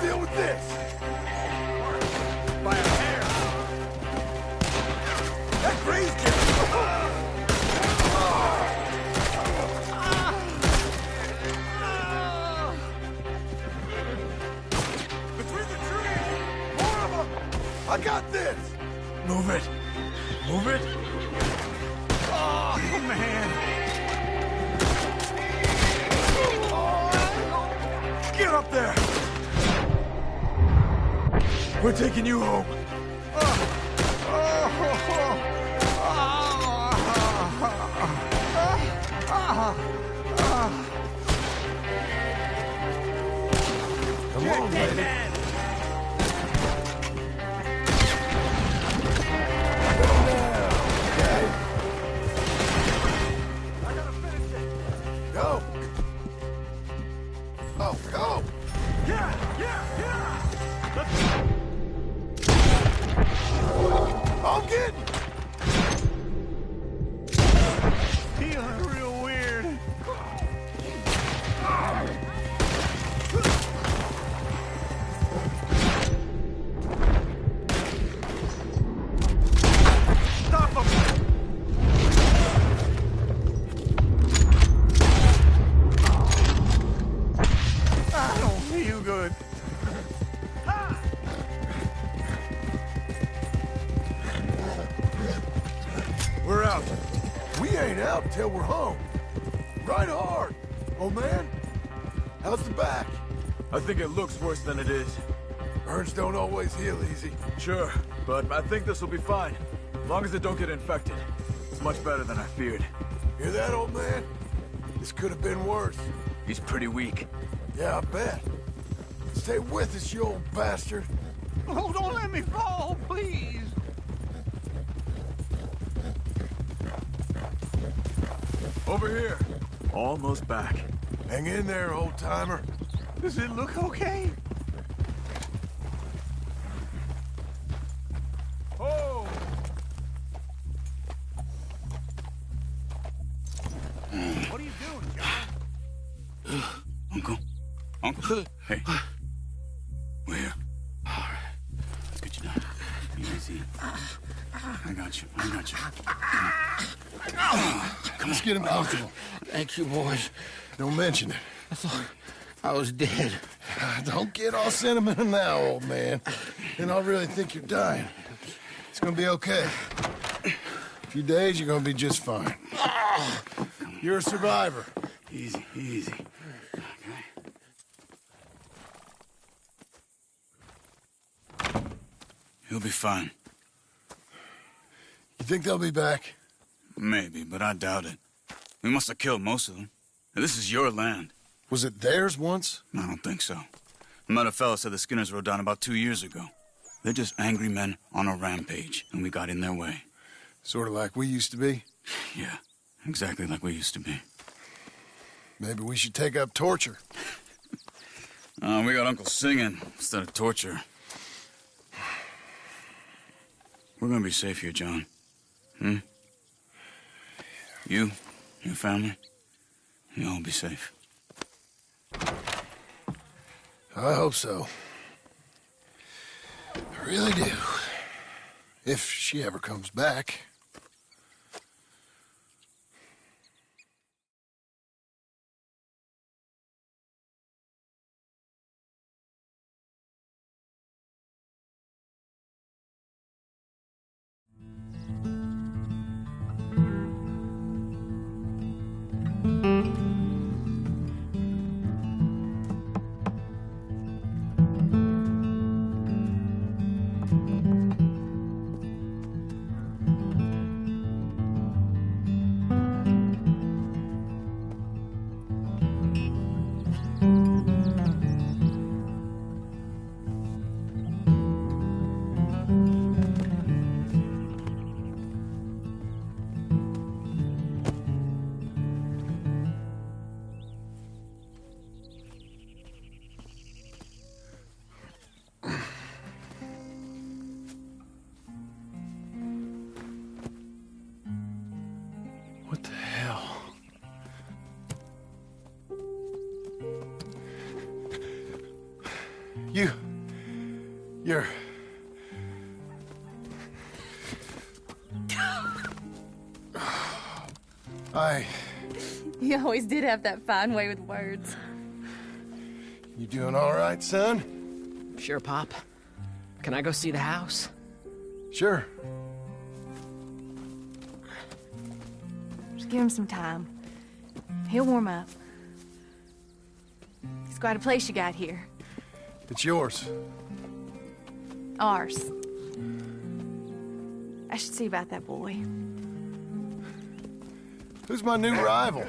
Deal with this. By a hair. That grazed you. Between the trees. More of them. I got this. Move it. Move it. Oh, man. Get up there. We're taking you home. Come on, baby. Go! Oh, go! Yeah! I'm getting! Feeling real weird. Stop him! I don't feel good. We're out. We ain't out till we're home. Right hard. Oh, man. How's the back? I think it looks worse than it is. Burns don't always heal easy. Sure, but I think this will be fine. As long as it don't get infected. It's much better than I feared. Hear that, old man? This could have been worse. He's pretty weak. Yeah, I bet. Stay with us, you old bastard. Oh, don't let me fall, please. Over here. Almost back. Hang in there, old-timer. Does it look okay? Oh! What are you doing, John? Uncle? Hey. We're here. All right. Let's get you down. Easy. I got you. Let's get him comfortable. Thank you, boys. Don't mention it. I thought I was dead. Don't get all sentimental now, old man. Then I'll really think you're dying. It's gonna be okay. A few days, you're gonna be just fine. You're a survivor. Easy. He'll be fine. You think they'll be back? Maybe, but I doubt it. We must have killed most of them. This is your land. Was it theirs once? I don't think so. I met a fella said the Skinners rode down about 2 years ago. They're just angry men on a rampage, and we got in their way. Sort of like we used to be? Yeah, exactly like we used to be. Maybe we should take up torture. We got Uncle singing instead of torture. We're gonna be safe here, John. You, your family, you'll all be safe. I hope so. I really do. If she ever comes back. You're... You always did have that fine way with words. You doing all right, son? Sure, Pop. Can I go see the house? Sure. Just give him some time. He'll warm up. It's quite a place you got here. It's yours. Ours. I should see about that boy. Who's my new rival?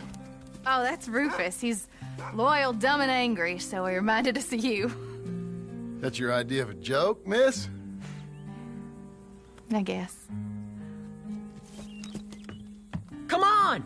Oh, that's Rufus. He's loyal, dumb, and angry, so he reminded us of you. That's your idea of a joke, miss? I guess. Come on!